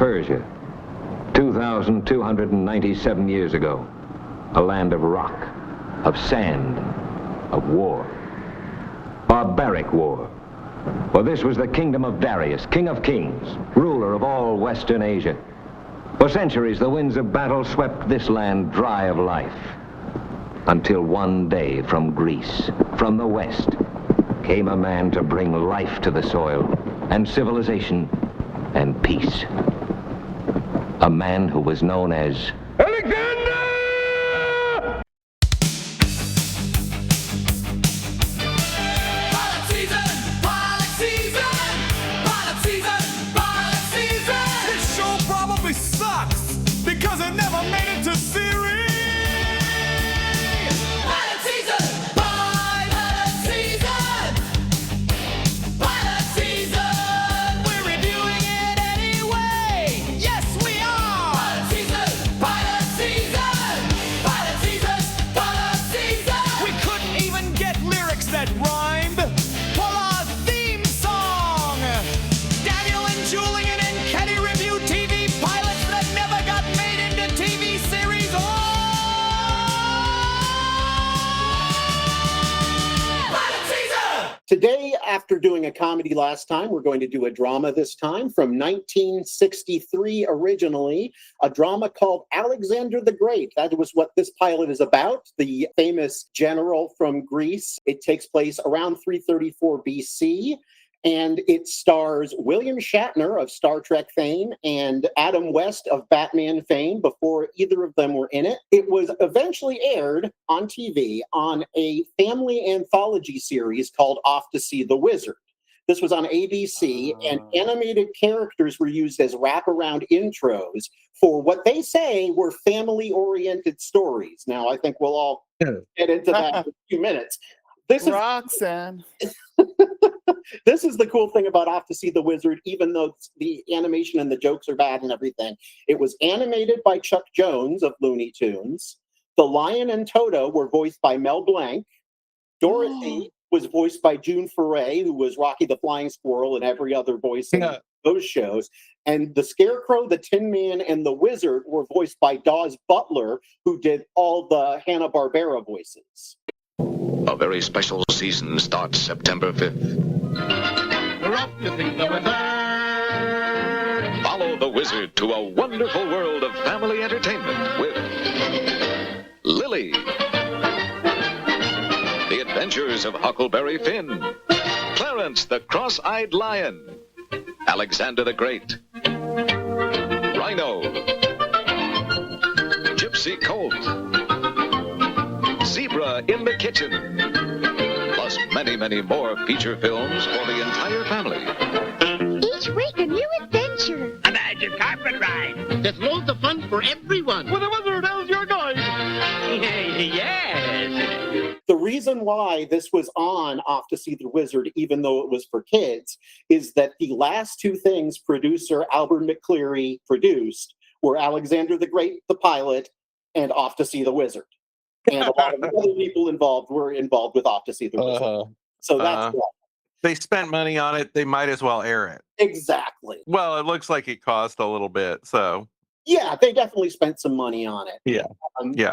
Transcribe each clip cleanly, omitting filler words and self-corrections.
Persia, 2,297 years ago. A land of rock, of sand, of war. Barbaric war. For this was the kingdom of Darius, king of kings, ruler of all Western Asia. For centuries, the winds of battle swept this land dry of life. Until one day from Greece, from the west, came a man to bring life to the soil, and civilization, and peace. A man who was known as Alexander! Because it never made it to series. Pilot season! Pilot season! Pilot season! We're reviewing it anyway! Yes, we are! Pilot season! Pilot season! Pilot season! Pilot season! We couldn't even get lyrics that rhymed. Pull our theme song! Daniel and Julian and Kenny review TV pilots that never got made into TV series. Oh! Pilot season! Today, after doing a comedy last time, we're going to do a drama this time from 1963 originally, a drama called Alexander the Great. That was what this pilot is about, the famous general from Greece. It takes place around 334 BC. And it stars William Shatner of Star Trek fame and Adam West of Batman fame before either of them were in it. It was eventually aired on TV on a family anthology series called Off to See the Wizard. This was on ABC, and animated characters were used as wraparound intros for what they say were family-oriented stories. Now, I think we'll all get into that in a few minutes. This is Roxanne. This is the cool thing about Off to See the Wizard, even though the animation and the jokes are bad and everything. It was animated by Chuck Jones of Looney Tunes. The Lion and Toto were voiced by Mel Blanc. Dorothy was voiced by June Foray, who was Rocky the Flying Squirrel and every other voice in those shows. And the Scarecrow, the Tin Man, and the Wizard were voiced by Dawes Butler, who did all the Hanna-Barbera voices. A very special season starts September 5th. We're off to see the wizard. Follow the wizard to a wonderful world of family entertainment with Lily, The Adventures of Huckleberry Finn, Clarence the Cross-Eyed Lion, Alexander the Great, Rhino, Gypsy Colt, Zebra in the Kitchen, plus many, many more feature films for the entire family. Each week a new adventure. A magic carpet ride. There's loads of fun for everyone. With the wizard as your guide. Yes. The reason why this was on Off to See the Wizard, even though it was for kids, is that the last two things producer Albert McCleary produced were Alexander the Great, the pilot, and Off to See the Wizard. And a lot of other people involved were involved with Off to See the Wizard. So that's why. They spent money on it. They might as well air it. Exactly. Well, it looks like it cost a little bit. So yeah, they definitely spent some money on it. Yeah. Yeah.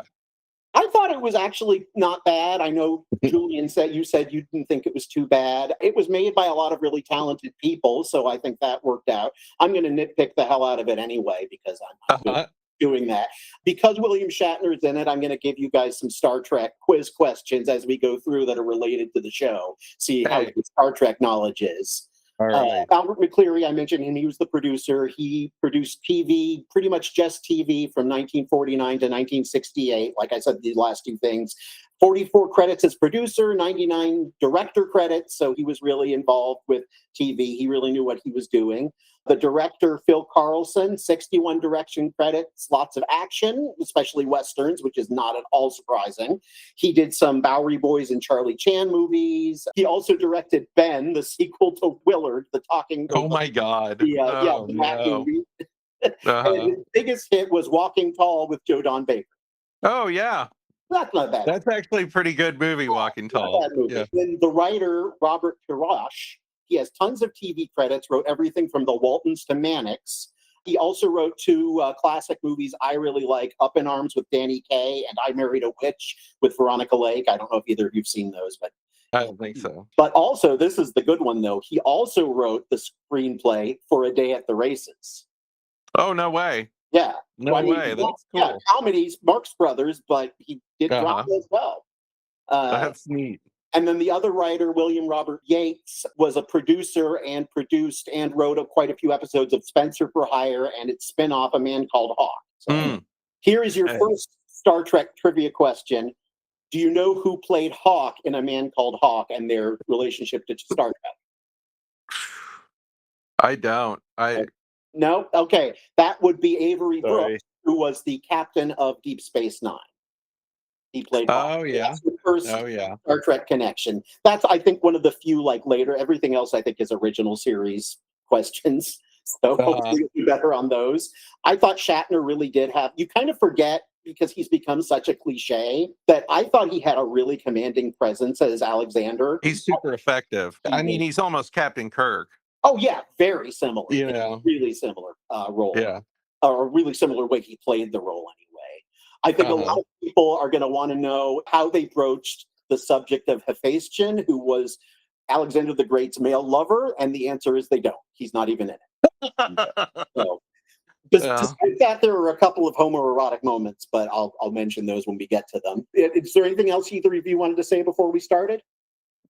I thought it was actually not bad. I know Julian said you didn't think it was too bad. It was made by a lot of really talented people, so I think that worked out. I'm going to nitpick the hell out of it anyway because I'm doing that. Because William Shatner's in it, I'm going to give you guys some Star Trek quiz questions as we go through that are related to the show. See how your Star Trek knowledge is. All right. Albert McCleary, I mentioned him. He was the producer. He produced TV, pretty much just TV from 1949 to 1968. Like I said, the last two things. 44 credits as producer, 99 director credits. So he was really involved with TV. He really knew what he was doing. The director, Phil Carlson, 61 direction credits, lots of action, especially Westerns, which is not at all surprising. He did some Bowery Boys and Charlie Chan movies. He also directed Ben, the sequel to Willard, the talking. Oh my God. That movie. And his biggest hit was Walking Tall with Joe Don Baker. Oh, yeah. That's not bad. That's actually a pretty good movie, Walking Tall. Yeah. Then the writer, Robert Kirosh, he has tons of TV credits, wrote everything from The Waltons to Mannix. He also wrote two classic movies I really like, Up in Arms with Danny Kaye and I Married a Witch with Veronica Lake. I don't know if either of you've seen those, but I don't think so. But also, this is the good one, though. He also wrote the screenplay for A Day at the Races. Oh, no way. Yeah. No way. That's cool. Yeah, comedies, Marx Brothers, but he did drama as well. That's neat. And then the other writer, William Robert Yates, was a producer and produced and wrote quite a few episodes of Spencer for Hire and its spinoff, A Man Called Hawk. So here is your first Star Trek trivia question. Do you know who played Hawk in A Man Called Hawk and their relationship to Star Trek? I don't. No? Okay. That would be Avery Sorry. Brooks, who was the captain of Deep Space Nine. He played Hawk. Oh, yeah. That's the first Oh, yeah. Star Trek connection. That's, I think, one of the few, like, later. Everything else, I think, is original series questions. So hopefully you'll do better on those. I thought Shatner really did have, you kind of forget, because he's become such a cliche, that I thought he had a really commanding presence as Alexander. He's super effective. I mean, he's almost Captain Kirk. Oh, yeah, very similar. You know. Really similar role. Yeah. Or a really similar way he played the role anyway. I think a lot of people are going to want to know how they broached the subject of Hephaestion, who was Alexander the Great's male lover, and the answer is they don't. He's not even in it. So, despite that, there are a couple of homoerotic moments, but I'll mention those when we get to them. Is there anything else either of you wanted to say before we started?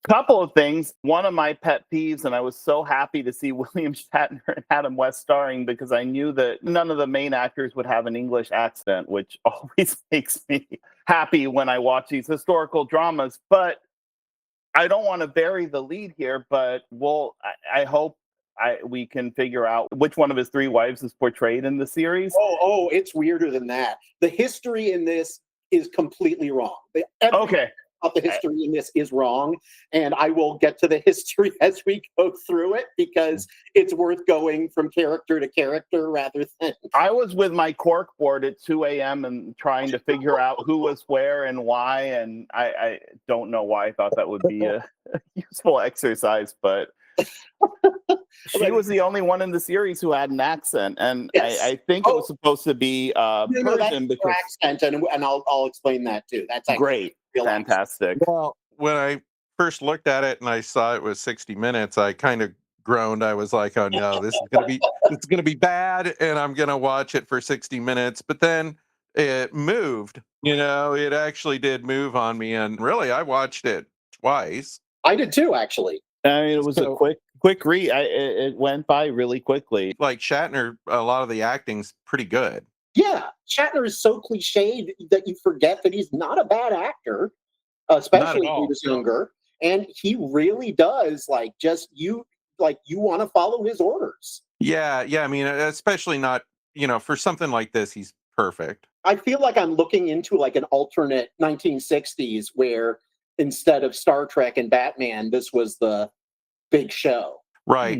Couple of things. One of my pet peeves, and I was so happy to see William Shatner and Adam West starring because I knew that none of the main actors would have an English accent, which always makes me happy when I watch these historical dramas. But I don't want to bury the lead here, but I hope we can figure out which one of his three wives is portrayed in the series. Oh, it's weirder than that. The history in this is completely wrong. Okay. The history in this is wrong, and I will get to the history as we go through it because it's worth going from character to character rather than. I was with my cork board at 2 a.m. and trying to figure out who was where and why, and I don't know why I thought that would be a useful exercise, but she was the only one in the series who had an accent, and yes. I think it was supposed to be Persian because accent, and I'll explain that too. That's great. Fantastic. Well, when I first looked at it and I saw it was 60 minutes, I kind of groaned. I was like, "Oh no, this is gonna be bad," and I'm gonna watch it for 60 minutes. But then it moved. You know, it actually did move on me, and really, I watched it twice. I did too, actually. I mean, it was a quick read. It went by really quickly. Like Shatner, a lot of the acting's pretty good. Yeah, Shatner is so cliched that you forget that he's not a bad actor, especially when he was younger. And he really does you want to follow his orders. Yeah. I mean, especially not, for something like this, he's perfect. I feel like I'm looking into like an alternate 1960s where instead of Star Trek and Batman, this was the big show. Right.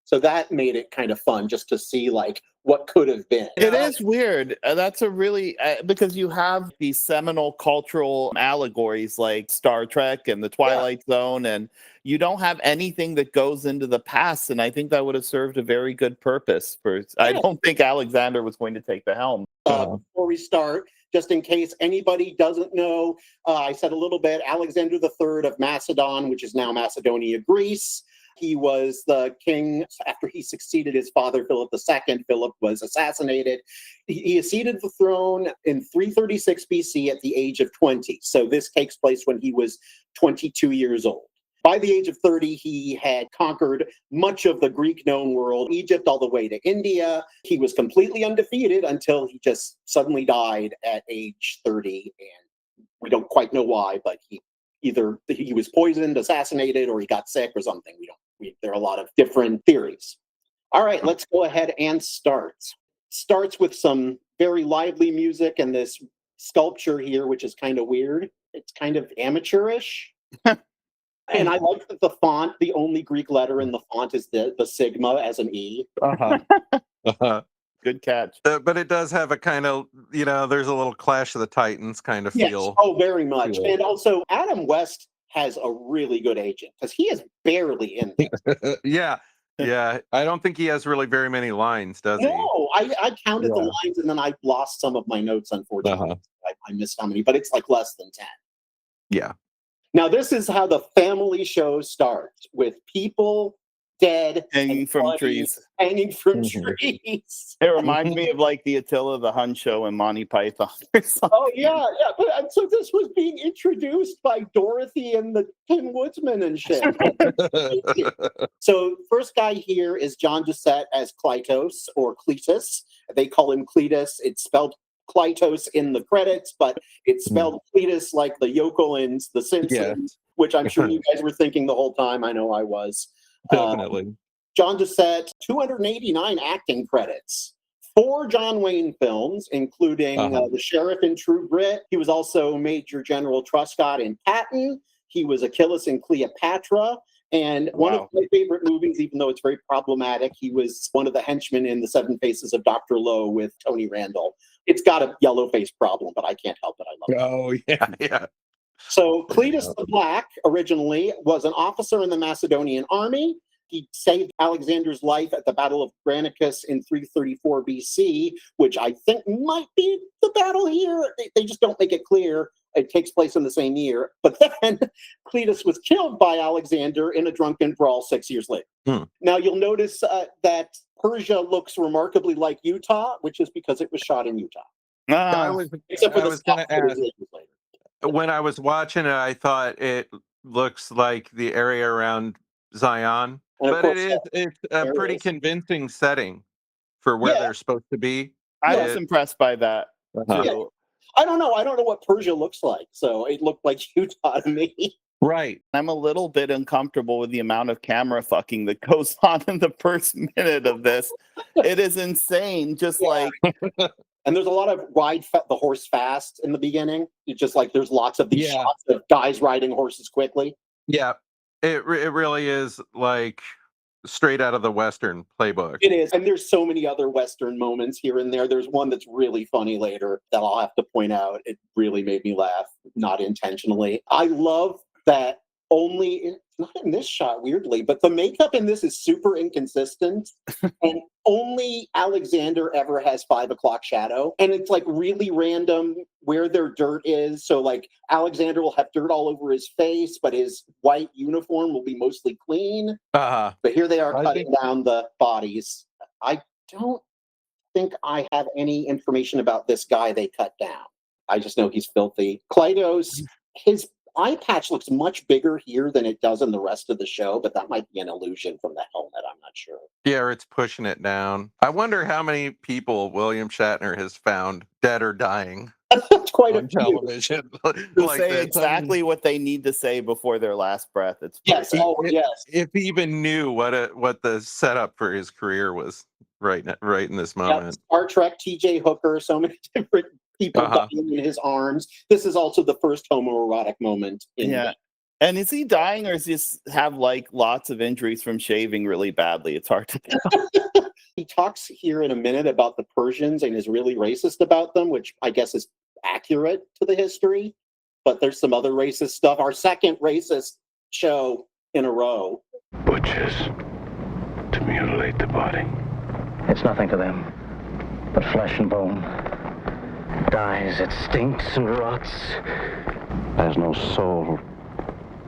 So that made it kind of fun just to see like what could have been. It is weird. That's a really, because you have these seminal cultural allegories like Star Trek and the Twilight Zone, and you don't have anything that goes into the past. And I think that would have served a very good purpose. I don't think Alexander was going to take the helm. Before we start, just in case anybody doesn't know, I said a little bit, Alexander III of Macedon, which is now Macedonia, Greece. He was the king after he succeeded his father, Philip II. Philip was assassinated. He acceded the throne in 336 BC at the age of 20. So this takes place when he was 22 years old. By the age of 30, he had conquered much of the Greek known world, Egypt all the way to India. He was completely undefeated until he just suddenly died at age 30. And we don't quite know why, but either he was poisoned, assassinated, or he got sick or something. There are a lot of different theories. All right, let's go ahead and start. Starts with some very lively music and this sculpture here, which is kind of weird. It's kind of amateurish. And I like that the font, the only Greek letter in the font is the sigma as an E. Good catch. But it does have a kind of, there's a little Clash of the Titans kind of feel. Oh, very much. And also, Adam West has a really good agent because he is barely in there. Yeah. I don't think he has really very many lines, does he? No, I counted the lines and then I lost some of my notes, unfortunately. I missed how many, but it's like less than 10. Yeah. Now, this is how the family show starts, with people dead Hanging and from bloody, trees. hanging from Mhm. trees. It reminds me of like the Attila the Hun show and Monty Python or something. Oh, yeah. But so this was being introduced by Dorothy and the Tin Woodsman and shit. So first guy here is John Doucette as Clytus, or Cletus. They call him Cletus. It's spelled Clytus in the credits, but it's spelled Cletus like the yokel in The Simpsons, which I'm sure you guys were thinking the whole time. I know I was. Definitely. John Doucette, 289 acting credits. 4 John Wayne films, including The Sheriff in True Grit. He was also Major General Truscott in Patton. He was Achilles in Cleopatra. And one of my favorite movies, even though it's very problematic, he was one of the henchmen in The Seven Faces of Dr. Lowe with Tony Randall. It's got a yellow face problem, but I can't help it. I love it. Oh, yeah. So Cletus the Black originally was an officer in the Macedonian army. He saved Alexander's life at the Battle of Granicus in 334 BC, which I think might be the battle here. They just don't make it clear. It takes place in the same year. But then Cletus was killed by Alexander in a drunken brawl 6 years later. Now, you'll notice that Persia looks remarkably like Utah, which is because it was shot in Utah. I was going to ask, later. when I was watching it, I thought it looks like the area around Zion, but it's a pretty convincing setting for where they're supposed to be. I was impressed by that too. Yeah. I don't know what Persia looks like, so it looked like Utah to me. Right. I'm a little bit uncomfortable with the amount of camera fucking that goes on in the first minute of this. It is insane. Just like, and there's a lot of the horse fast in the beginning. It's just like there's lots of these shots of guys riding horses quickly. Yeah, it really is like straight out of the Western playbook. It is, and there's so many other Western moments here and there. There's one that's really funny later that I'll have to point out. It really made me laugh, not intentionally. I love that it's not in this shot, weirdly, but the makeup in this is super inconsistent, and only Alexander ever has 5 o'clock shadow, and it's like really random where their dirt is. So like Alexander will have dirt all over his face, but his white uniform will be mostly clean. But here they are cutting down the bodies. I don't think I have any information about this guy they cut down. I just know he's filthy. Clytos, his eye patch looks much bigger here than it does in the rest of the show, but that might be an illusion from the helmet. I'm not sure. Yeah, or it's pushing it down. I wonder how many people William Shatner has found dead or dying. That's quite on television. To say exactly what they need to say before their last breath. It's yes, if he even knew what the setup for his career was right in this moment. Star Trek, T.J. Hooker, so many different people dying in his arms. This is also the first homoerotic moment. And is he dying, or does he just have like lots of injuries from shaving really badly? It's hard to tell. He talks here in a minute about the Persians and is really racist about them, which I guess is accurate to the history. But there's some other racist stuff. Our second racist show in a row. Butchers to mutilate the body. It's nothing to them but flesh and bone. It dies, it stinks and rots. There's no soul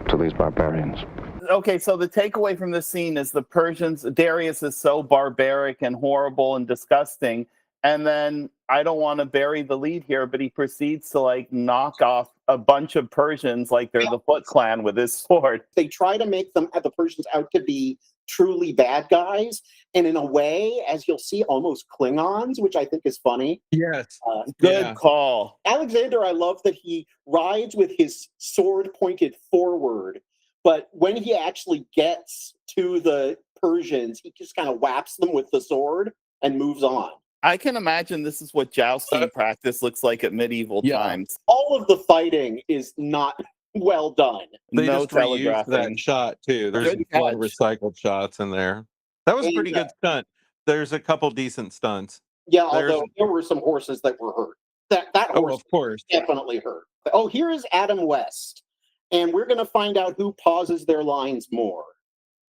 to these barbarians. Okay, so the takeaway from this scene is the Persians, Darius is so barbaric and horrible and disgusting. And then I don't want to bury the lead here, but he proceeds to like knock off a bunch of Persians like they're the Foot Clan with his sword. They try to make the Persians out to be truly bad guys, and in a way, as you'll see, almost Klingons, which I think is funny. Yes. Good call. Alexander, I love that he rides with his sword pointed forward, but when he actually gets to the Persians, he just kind of whaps them with the sword and moves on. I can imagine this is what jousting practice looks like at medieval times. All of the fighting is not well done. They no just reused that shot too. There's a lot of recycled shots in there. That was a pretty good stunt. There's a couple decent stunts. Yeah, although there were some horses that were hurt. That horse of course, definitely hurt. Oh, here is Adam West, and we're going to find out who pauses their lines more.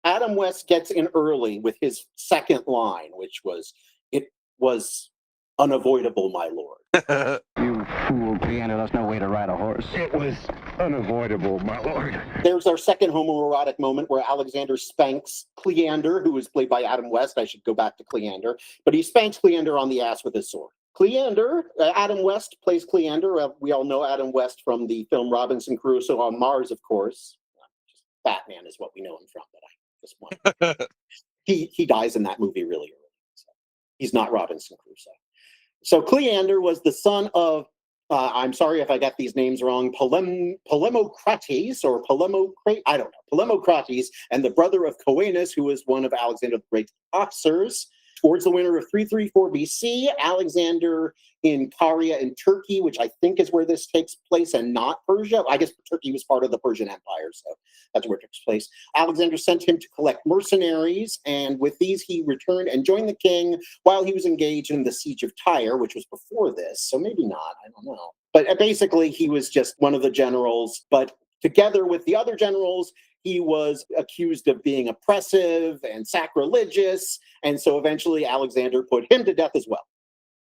Adam West gets in early with his second line, which was, "It was unavoidable, my lord. You fool, Cleander, there's no way to ride a horse. It was unavoidable, my lord. There's our second homoerotic moment where Alexander spanks Cleander, who is played by Adam West. I should go back to Cleander, but he spanks Cleander on the ass with his sword. Cleander, Adam West plays Cleander. We all know Adam West from the film Robinson Crusoe on Mars, of course. Just Batman is what we know him from, but I just want he dies in that movie really early. So he's not Robinson Crusoe. So Cleander was the son of, I'm sorry if I got these names wrong, Polemocrates or I don't know, Polemocrates, and the brother of Coenus, who was one of Alexander the Great's officers. Towards the winter of 334 BC, Alexander in Caria in Turkey, which I think is where this takes place, and not Persia. I guess Turkey was part of the Persian Empire, so that's where it takes place. Alexander sent him to collect mercenaries, and with these he returned and joined the king while he was engaged in the siege of Tyre, which was before this, so maybe not, I don't know. But basically, he was just one of the generals, but together with the other generals, he was accused of being oppressive and sacrilegious, and so eventually Alexander put him to death as well.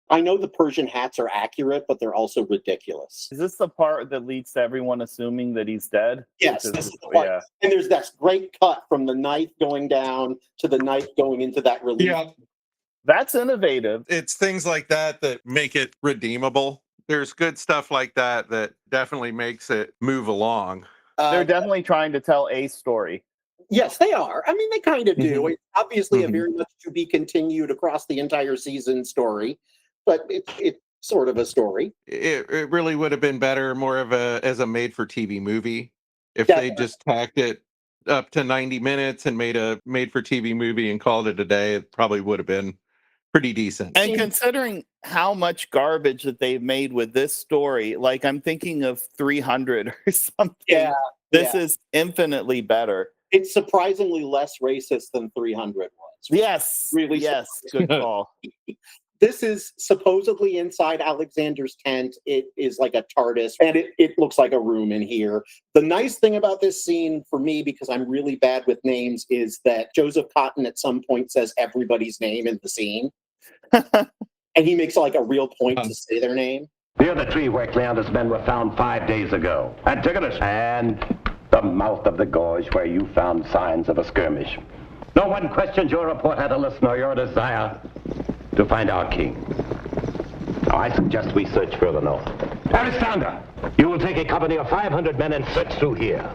I know the Persian hats are accurate, but they're also ridiculous. Is this the part that leads to everyone assuming that he's dead? Yes, this is the part. Yeah. And there's that great cut from the knife going down to the knife going into that relief. Yeah. That's innovative. It's things like that that make it redeemable. There's good stuff like that that definitely makes it move along. They're definitely trying to tell a story. Yes, they are. I mean, they kind of do. It's obviously a very much to be continued across the entire season story, but it's sort of a story. It really would have been better, more of as a made-for-TV movie, if they just tacked it up to 90 minutes and made a made-for-TV movie and called it a day. It probably would have been pretty decent. And considering how much garbage that they've made with this story, like I'm thinking of 300 or something. Yeah. This is infinitely better. It's surprisingly less racist than 300 was. Yes. Really? Yes. Good call. This is supposedly inside Alexander's tent. It is like a TARDIS, and it looks like a room in here. The nice thing about this scene for me, because I'm really bad with names, is that Joseph Cotten at some point says everybody's name in the scene. And he makes like a real point to say their name. Near the tree where Cleander's men were found 5 days ago. Antigonus. And the mouth of the gorge where you found signs of a skirmish. No one questions your report, Attalus, nor your desire to find our king. Now, I suggest we search further north. Aristander, you will take a company of 500 men and search through here.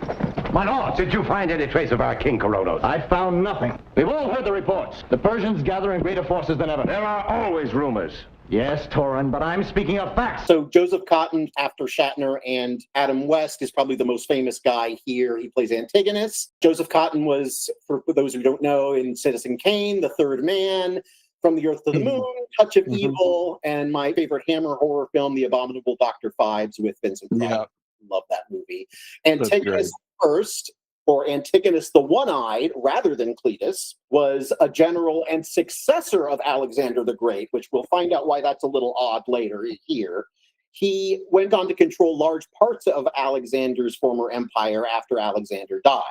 My lord, did you find any trace of our king, Coronos? I found nothing. We've all heard the reports. The Persians gather in greater forces than ever. There are always rumors. Yes, Torin, but I'm speaking of facts. So Joseph Cotten, after Shatner and Adam West, is probably the most famous guy here. He plays Antigonus. Joseph Cotten was, for those who don't know, in Citizen Kane, The Third Man, From the Earth to the Moon, Touch of Evil, and my favorite Hammer horror film, The Abominable Dr. Phibes with Vincent Price. Yeah. Love that movie. Antigonus first, or Antigonus the One-Eyed, rather than Cletus, was a general and successor of Alexander the Great, which we'll find out why that's a little odd later here. He went on to control large parts of Alexander's former empire after Alexander died.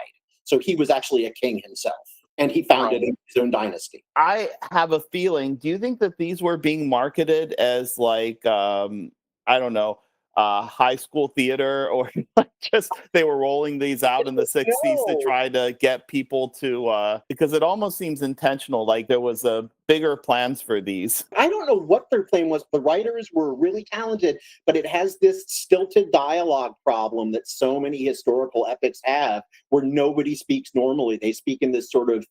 So he was actually a king himself, and he founded his own dynasty. I have a feeling, do you think that these were being marketed as like, I don't know, high school theater, or just they were rolling these out in the 60s to try to get people to, because it almost seems intentional, like there was bigger plans for these. I don't know what their plan was. The writers were really talented, but it has this stilted dialogue problem that so many historical epics have, where nobody speaks normally. They speak in this sort of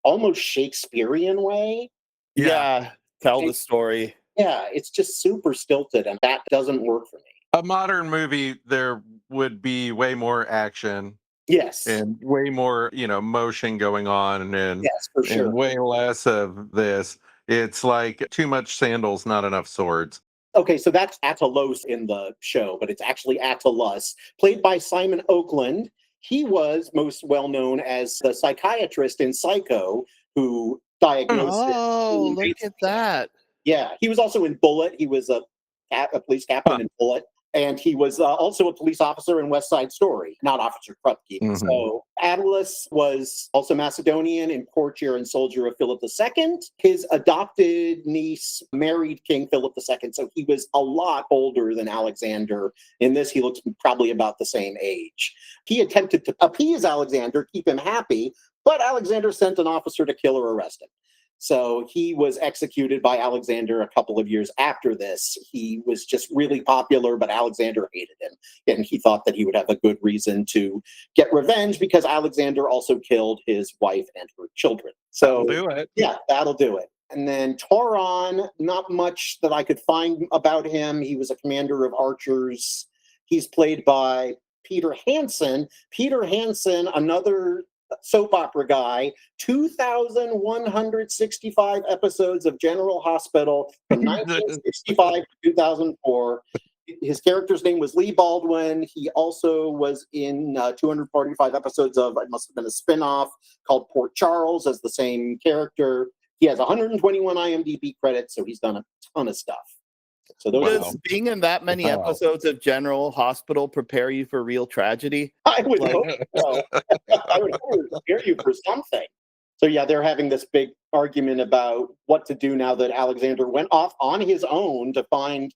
almost Shakespearean way. Yeah, tell the story. Yeah, it's just super stilted, and that doesn't work for me. A modern movie, there would be way more action. Yes. And way more, motion going on, and, yes, for sure. And way less of this. It's like too much sandals, not enough swords. Okay, so that's Attalos in the show, but it's actually Attalus, played by Simon Oakland. He was most well known as the psychiatrist in Psycho who diagnosed it. Oh, look at that. Yeah, he was also in Bullet. He was a police captain in Bullet. And he was also a police officer in West Side Story, not Officer Krupke. Mhm. So Attalus was also Macedonian and courtier and soldier of Philip II. His adopted niece married King Philip II, so he was a lot older than Alexander. In this, he looks probably about the same age. He attempted to appease Alexander, keep him happy, but Alexander sent an officer to kill or arrest him. So he was executed by Alexander a couple of years after this. He was just really popular, but Alexander hated him. And he thought that he would have a good reason to get revenge because Alexander also killed his wife and her children. So That'll do it. yeah, that'll do it. And then Tauron, not much that I could find about him. He was a commander of archers. He's played by Peter Hansen. Peter Hansen, another soap opera guy, 2,165 episodes of General Hospital from 1965 to 2004. His character's name was Lee Baldwin. He also was in 245 episodes of, it must have been a spinoff called Port Charles as the same character. He has 121 IMDb credits, so he's done a ton of stuff. So those Does being in that many episodes of General Hospital prepare you for real tragedy? I would hope so. I would hope it would prepare you for something. So yeah, they're having this big argument about what to do now that Alexander went off on his own to find.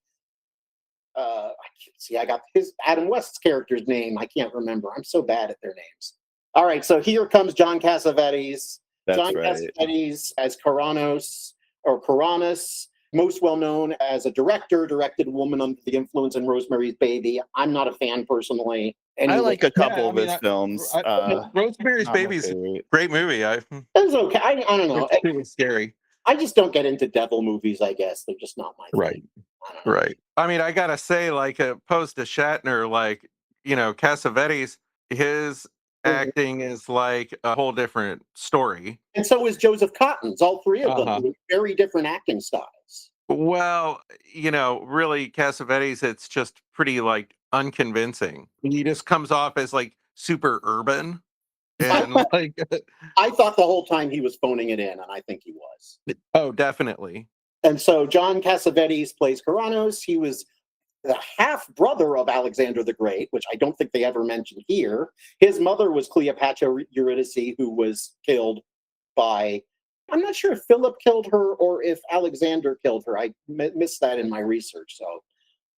I got his Adam West's character's name. I can't remember. I'm so bad at their names. All right, so here comes John Cassavetes. That's John right. Cassavetes as Coronos or Coronis. Most well known as a director, directed Woman Under the Influence and Rosemary's Baby. I'm not a fan personally. I like a couple Yeah, I of mean, his films. Rosemary's not my Baby's a favorite. great movie. It's okay. I don't know. It's pretty scary. I just don't get into devil movies, I guess. They're just not my thing. Right. I don't know. Right. I mean, I gotta say, like, opposed to Shatner, like, Cassavetes, his acting is like a whole different story. And so is Joseph Cotton's, all three of them, Uh-huh. with very different acting styles. Well, really, Cassavetes, it's just pretty like unconvincing. He just comes off as like super urban and like, I thought the whole time he was phoning it in, and I think he was. oh, definitely. And so John Cassavetes plays Coronos. He was the half-brother of Alexander the Great, which I don't think they ever mentioned here. His mother was Cleopatra Eurydice, who was killed by, I'm not sure if Philip killed her or if Alexander killed her. I missed that in my research, so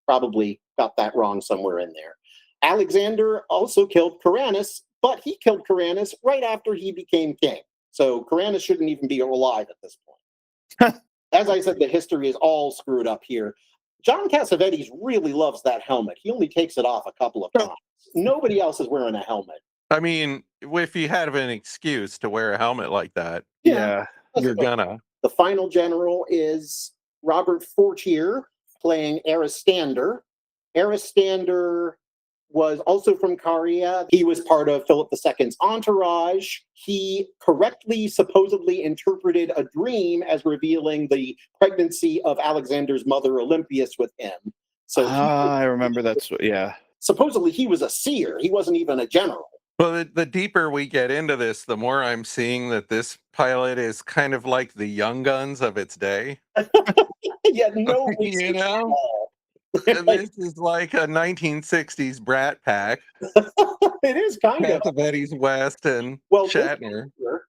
probably got that wrong somewhere in there. Alexander also killed Caranus, but he killed Caranus right after he became king. So Caranus shouldn't even be alive at this point. As I said, the history is all screwed up here. John Cassavetes really loves that helmet. He only takes it off a couple of times. Nobody else is wearing a helmet. I mean, if you had an excuse to wear a helmet like that, Yeah. you're gonna. The final general is Robert Fortier playing Aristander. Aristander was also from Caria. He was part of Philip II's entourage. He correctly, supposedly interpreted a dream as revealing the pregnancy of Alexander's mother, Olympias, with him. So I remember that. Yeah. supposedly he was a seer. He wasn't even a general. Well, the deeper we get into this, the more I'm seeing that this pilot is kind of like the Young Guns of its day. Yeah, no, You know? And this is like a 1960s brat pack. It is kind of. Cassavetes, West, and Well, Shatner.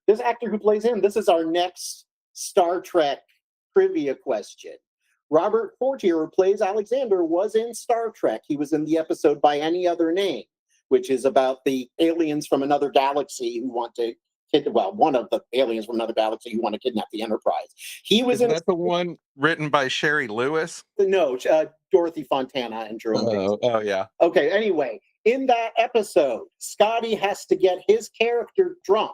this actor who plays him, this is our next Star Trek trivia question. Robert Fortier, who plays Alexander, was in Star Trek. He was in the episode By Any Other Name, which is about the aliens from another galaxy who want to one of the aliens from another galaxy who want to kidnap the Enterprise. He was Is that the one written by Sherry Lewis? No, Dorothy Fontana and Jerome Bixby. Oh, yeah. Okay, anyway, in that episode, Scotty has to get his character drunk.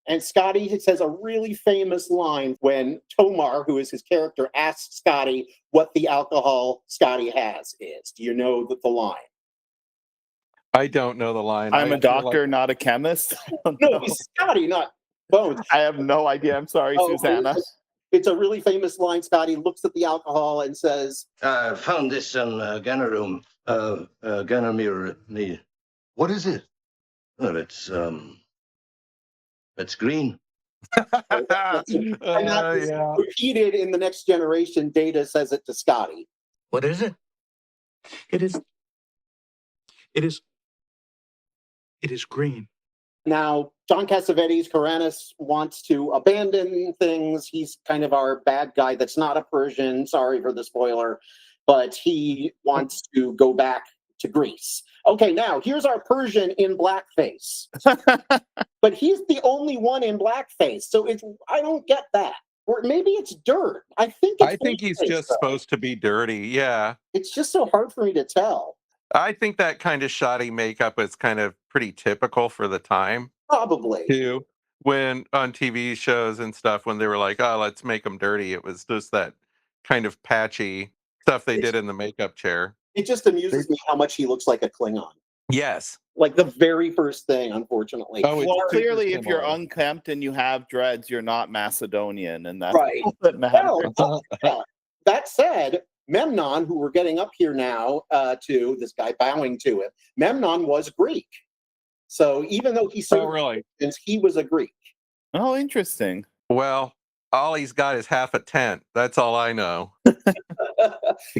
And Scotty says a really famous line when Tomar, who is his character, asks Scotty what the alcohol Scotty has is. Do you know the line? I don't know the line. I'm I a feel doctor, not a chemist. No, it's Scotty, not Bones. I have no idea. I'm sorry, Oh, Susanna. It's a really famous line. Scotty looks at the alcohol and says, I found this in Gunner room. Gunner mirror. What is it? Well, it's green. and that's yeah. repeated in the Next Generation. Data says it to Scotty. What is it? It is. It is. It is green. Now, John Cassavetes, Karanis, wants to abandon things. He's kind of our bad guy that's not a Persian. Sorry for the spoiler, but he wants to go back to Greece. Okay, now here's our Persian in blackface. But he's the only one in blackface, so I don't get that. Or maybe it's dirt. I think he's blackface, just though. supposed to be dirty. Yeah. It's just so hard for me to tell. I think that kind of shoddy makeup is kind of pretty typical for the time, Probably. too. When on TV shows and stuff, when they were like, oh, let's make them dirty, it was just that kind of patchy stuff they did in the makeup chair. It just amuses me how much he looks like a Klingon. Yes. Like the very first thing, unfortunately. Well, clearly, if you're unkempt and you have dreads, you're not Macedonian, and that's right. all that matters. Well, that said, Memnon, who we're getting up here now to, this guy bowing to him, Memnon was Greek. So even though he served Christians, he was a Greek. Oh, interesting. Well, all he's got is half a tent. That's all I know.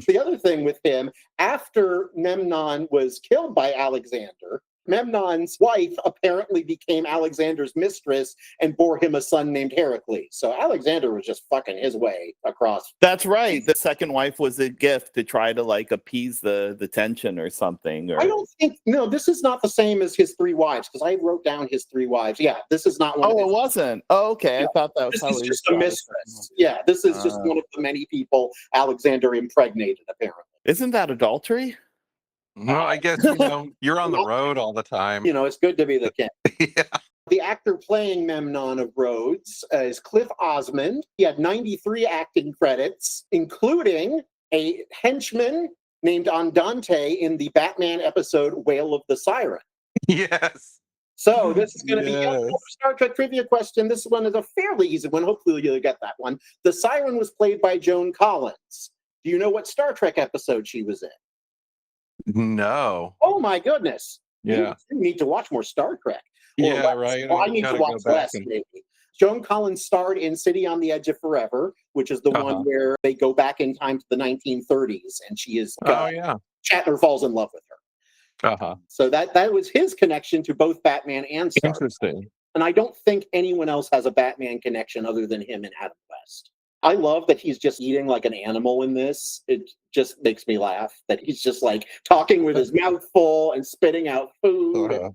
The other thing with him, after Memnon was killed by Alexander, Memnon's wife apparently became Alexander's mistress and bore him a son named Heracles. So Alexander was just fucking his way across. That's right. The second wife was a gift to try to like appease the tension or something. Or... I don't think, no, this is not the same as his three wives, because I wrote down his three wives. Yeah, this is not one. Oh, it wasn't. Oh, okay. Yeah. I thought that was this is just a mistress. Yeah, this is just one of the many people Alexander impregnated, apparently. Isn't that adultery? Well, I guess, you're on the road all the time. It's good to be the king. Yeah. The actor playing Memnon of Rhodes is Cliff Osmond. He had 93 acting credits, including a henchman named Andante in the Batman episode Wail of the Siren. Yes. So this is going to be a Star Trek trivia question. This one is a fairly easy one. Hopefully you'll get that one. The Siren was played by Joan Collins. Do you know what Star Trek episode she was in? No. Oh my goodness. Yeah. You need to watch more Star Trek. Yeah, right. Well, I need to watch less, maybe. Joan Collins starred in City on the Edge of Forever, which is the one where they go back in time to the 1930s, and she is Shatner falls in love with her. So that was his connection to both Batman and Star Trek. Interesting. And I don't think anyone else has a Batman connection other than him and Adam West. I love that he's just eating like an animal in this. It just makes me laugh that he's just like talking with his mouth full and spitting out food.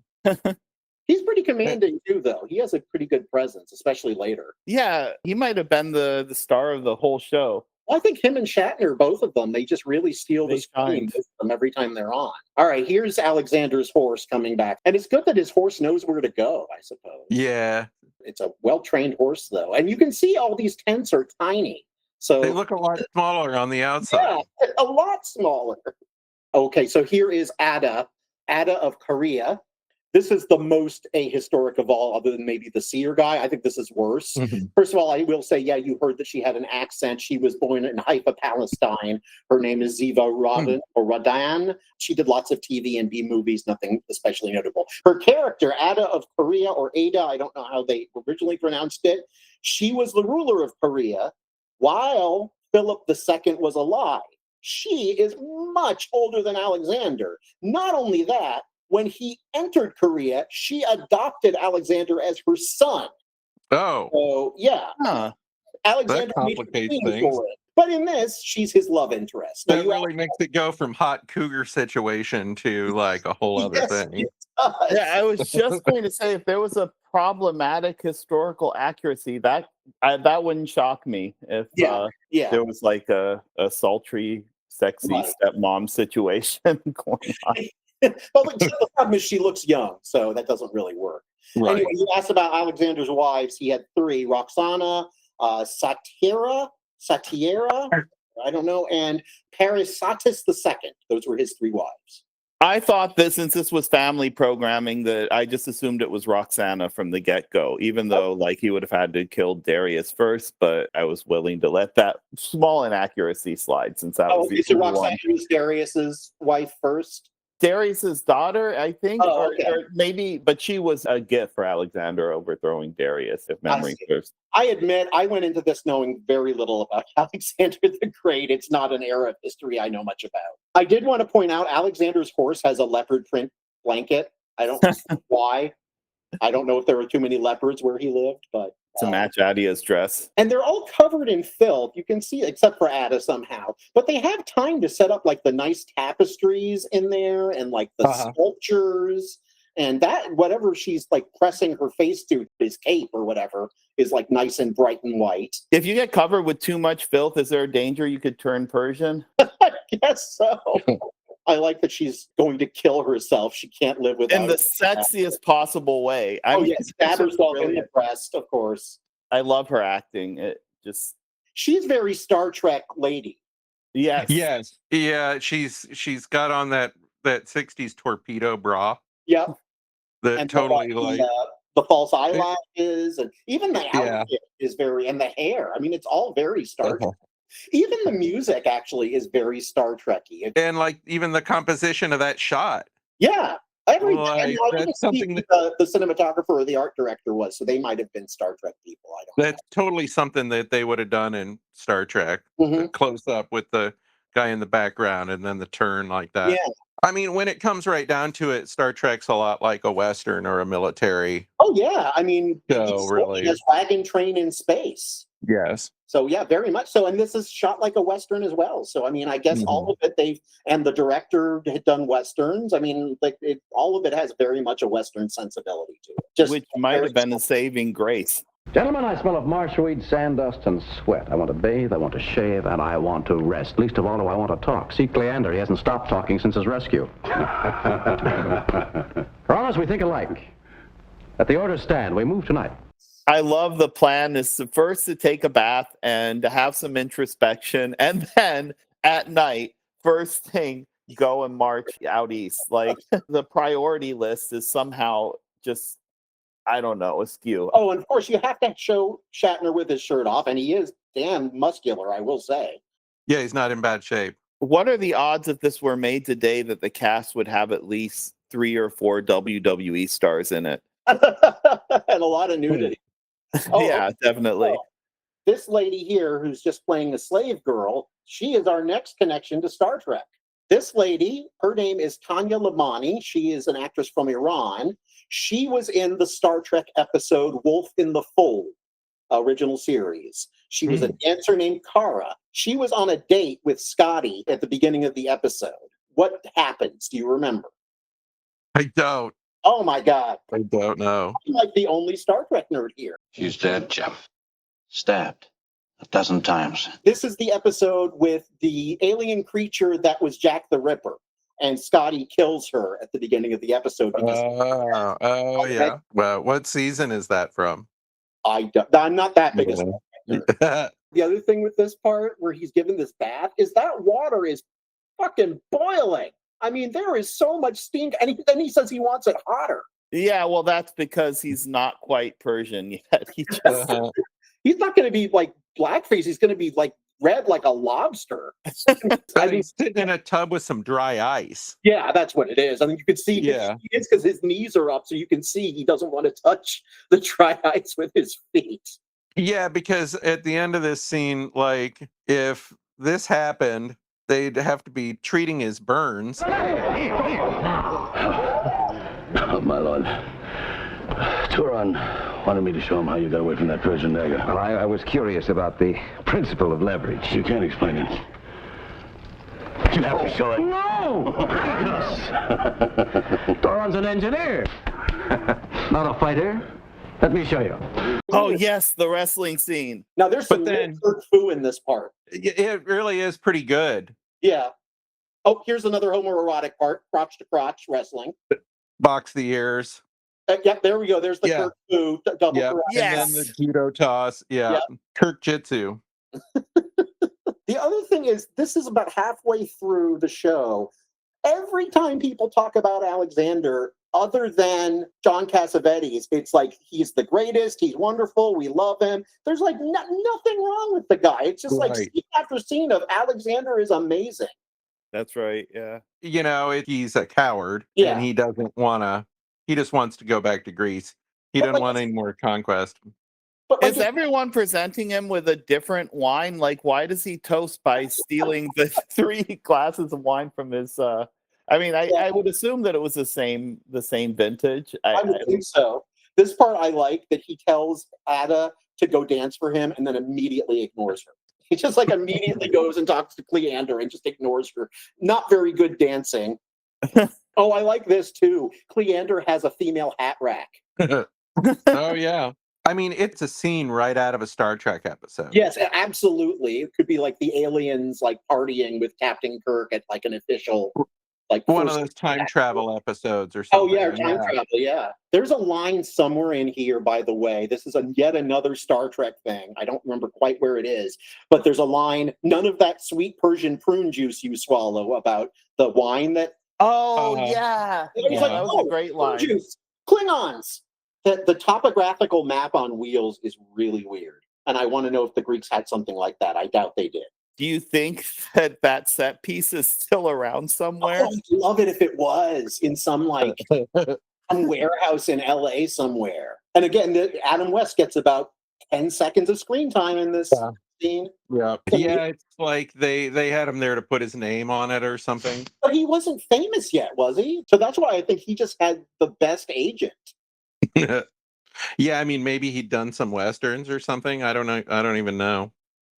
He's pretty commanding too, though. He has a pretty good presence, especially later. Yeah, he might have been the star of the whole show. Well, I think him and Shatner, both of them, they just really steal the screen with them every time they're on. All right, here's Alexander's horse coming back. And it's good that his horse knows where to go, I suppose. Yeah. It's a well-trained horse, though. And you can see all these tents are tiny. So they look a lot smaller on the outside. Yeah, a lot smaller. Okay, so here is Ada of Korea. This is the most ahistoric of all, other than maybe the seer guy. I think this is worse. Mm-hmm. First of all, I will say, yeah, you heard that she had an accent. She was born in Haifa, Palestine. Her name is Ziva Radin or Radan. She did lots of TV and B movies, nothing especially notable. Her character, Ada of Korea, or Ada, I don't know how they originally pronounced it. She was the ruler of Korea while Philip II was alive. She is much older than Alexander. Not only that, when he entered Korea, she adopted Alexander as her son. Oh. So, yeah. Alexander that complicates things. But in this, she's his love interest. That really makes it go from hot cougar situation to like a whole other thing. Yeah, I was just going to say, if there was a problematic historical accuracy, that wouldn't shock me. If there was like a sultry, sexy stepmom situation going on. But the problem is she looks young, so that doesn't really work. Right. Anyway, you asked about Alexander's wives. He had three: Roxana, Satyra, I don't know, and Parysatis II. Those were his three wives. I thought that since this was family programming, that I just assumed it was Roxana from the get-go, even though like he would have had to kill Darius first, but I was willing to let that small inaccuracy slide since that was the so Roxana was Darius's wife first? Darius's daughter, I think, Oh, okay. or maybe, but she was a gift for Alexander overthrowing Darius, if memory serves. I admit, I went into this knowing very little about Alexander the Great. It's not an era of history I know much about. I did want to point out Alexander's horse has a leopard print blanket. I don't know why. I don't know if there were too many leopards where he lived, but To match Adia's dress. and they're all covered in filth. You can see, except for Ada somehow. But they have time to set up like the nice tapestries in there and like the sculptures and that whatever she's like pressing her face to, his cape or whatever, is like nice and bright and white. If you get covered with too much filth, is there a danger you could turn Persian? I guess so. I like that she's going to kill herself. She can't live without In the it. sexiest possible way. I mean, yes, stab herself in brilliant. the breast, of course. I love her acting. It just She's very Star Trek lady. yes. Yes. Yeah, she's got on that 60s torpedo bra. Yeah. That And totally the false eyelashes and even the Yeah. outfit is very, and the hair. I mean, it's all very Star Trek. Even the music actually is very Star Trekky. and like even the composition of that shot. Yeah. Everything. Like, And I didn't that's see something who that- the cinematographer or the art director was, so they might have been Star Trek people. I don't That's totally something that they would have done in Star Trek. know. Mhm. The close up with the guy in the background and then the turn like that. Yeah. I mean, when it comes right down to it, Star Trek's a lot like a Western or a military. Oh yeah. I mean, So, it's really. a wagon train in space. Yes. So yeah, very much so. And this is shot like a Western as well. So I mean, I guess all of it and the director had done Westerns. I mean, like all of it has very much a Western sensibility to it. Just Which might have been a saving grace. Gentlemen, I smell of marshweed, sand dust, and sweat. I want to bathe, I want to shave, and I want to rest. Least of all do I want to talk. See Cleander, he hasn't stopped talking since his rescue. Promise we think alike. Let the orders stand. We move tonight. I love the plan is first to take a bath and to have some introspection, and then at night, first thing, go and march out east. Like the priority list is somehow just, I don't know, askew. Oh, and of course you have to show Shatner with his shirt off, and he is damn muscular, I will say. Yeah, he's not in bad shape. What are the odds if this were made today that the cast would have at least 3 or 4 WWE stars in it? And a lot of nudity. Yeah, definitely. Oh, this lady here who's just playing a slave girl, she is our next connection to Star Trek. This lady, her name is Tanya Lamani. She is an actress from Iran. She was in the Star Trek episode Wolf in the Fold, original series. She was a dancer named Kara. She was on a date with Scotty at the beginning of the episode. What happens? Do you remember? I don't. Oh my God. I don't know. I'm like the only Star Trek nerd here. She's dead, Jeff. Stabbed 12 times. This is the episode with the alien creature that was Jack the Ripper. And Scotty kills her at the beginning of the episode. Because Yeah. Well, what season is that from? I'm not that big a Star Trek nerd. The other thing with this part where he's given this bath is that water is fucking boiling. I mean, there is so much steam. And then he says he wants it hotter. Yeah, well, that's because he's not quite Persian yet. He's not going to be like blackface. He's going to be like red like a lobster. I mean, sitting in a tub with some dry ice. Yeah, that's what it is. I mean, you can see it's because his knees are up, so you can see he doesn't want to touch the dry ice with his feet. Yeah, because at the end of this scene, like, if this happened, they'd have to be treating his burns. Oh, my lord. Turan wanted me to show him how you got away from that Persian dagger. Well, I was curious about the principle of leverage. You can't explain it. You have to show it. No! Turan's an engineer, not a fighter. Let me show you. Oh, yes, the wrestling scene. Now, there's some Kung Fu in this part. It really is pretty good. Yeah. Oh, here's another homoerotic part, crotch to crotch wrestling. Box the ears. Yep, there we go. There's the Kung Fu double Yeah, correct. and then the judo toss. Yeah, Yep. Kirk Jitsu. The other thing is, this is about halfway through the show. Every time people talk about Alexander, other than John Cassavetes, it's like he's the greatest, he's wonderful, we love him. There's like nothing wrong with the guy. It's just like Right. scene after scene of Alexander is amazing. That's right. Yeah. He's a coward, Yeah. and he doesn't want to. He just wants to go back to Greece. He But, doesn't like, want any more conquest. But like, Is everyone presenting him with a different wine? Like, why does he toast by stealing the 3 glasses of wine from his? I would assume that it was the same vintage. I would think so. This part I like, that he tells Ada to go dance for him and then immediately ignores her. He just like immediately goes and talks to Cleander and just ignores her. Not very good dancing. Oh, I like this too. Cleander has a female hat rack. Oh yeah. I mean, it's a scene right out of a Star Trek episode. Yes, absolutely. It could be like the aliens like partying with Captain Kirk at like an official, like one of those time travel episodes or something. Oh yeah, time travel. Yeah, there's a line somewhere in here. By the way, this is yet another Star Trek thing. I don't remember quite where it is, but there's a line. None of that sweet Persian prune juice you swallow, about the wine that. Oh yeah, He's like, that was a great line. Juice, Klingons. The topographical map on wheels is really weird, and I want to know if the Greeks had something like that. I doubt they did. Do you think that set piece is still around somewhere? Oh, I'd love it if it was in some like some warehouse in LA somewhere. And again, Adam West gets about 10 seconds of screen time in this scene. Yeah, it's like they had him there to put his name on it or something. But he wasn't famous yet, was he? So that's why I think he just had the best agent. Yeah, I mean, maybe he'd done some westerns or something. I don't know. I don't even know.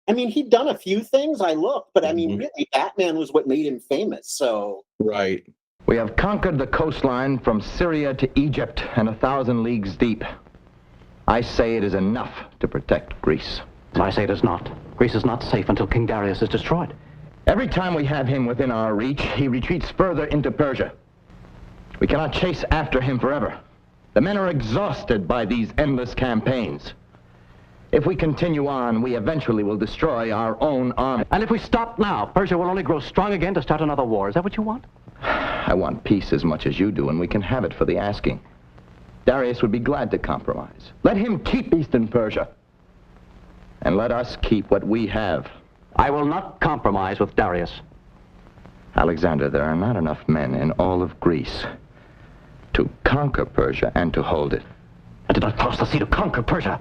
I mean, he'd done a few things, I looked, but I mean, really, Batman was what made him famous, so... Right. We have conquered the coastline from Syria to Egypt and 1,000 leagues deep. I say it is enough to protect Greece. I say it is not. Greece is not safe until King Darius is destroyed. Every time we have him within our reach, he retreats further into Persia. We cannot chase after him forever. The men are exhausted by these endless campaigns. If we continue on, we eventually will destroy our own army. And if we stop now, Persia will only grow strong again to start another war. Is that what you want? I want peace as much as you do, and we can have it for the asking. Darius would be glad to compromise. Let him keep Eastern Persia, and let us keep what we have. I will not compromise with Darius. Alexander, there are not enough men in all of Greece to conquer Persia and to hold it. I did not cross the sea to conquer Persia.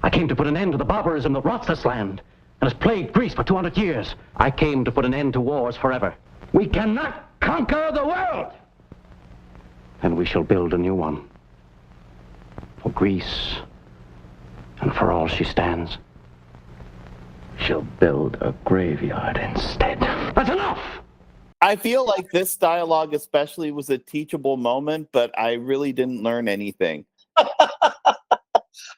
I came to put an end to the barbarism that rots this land and has plagued Greece for 200 years. I came to put an end to wars forever. We cannot conquer the world! And we shall build a new one. For Greece, and for all she stands. She'll build a graveyard instead. That's enough! I feel like this dialogue especially was a teachable moment, but I really didn't learn anything.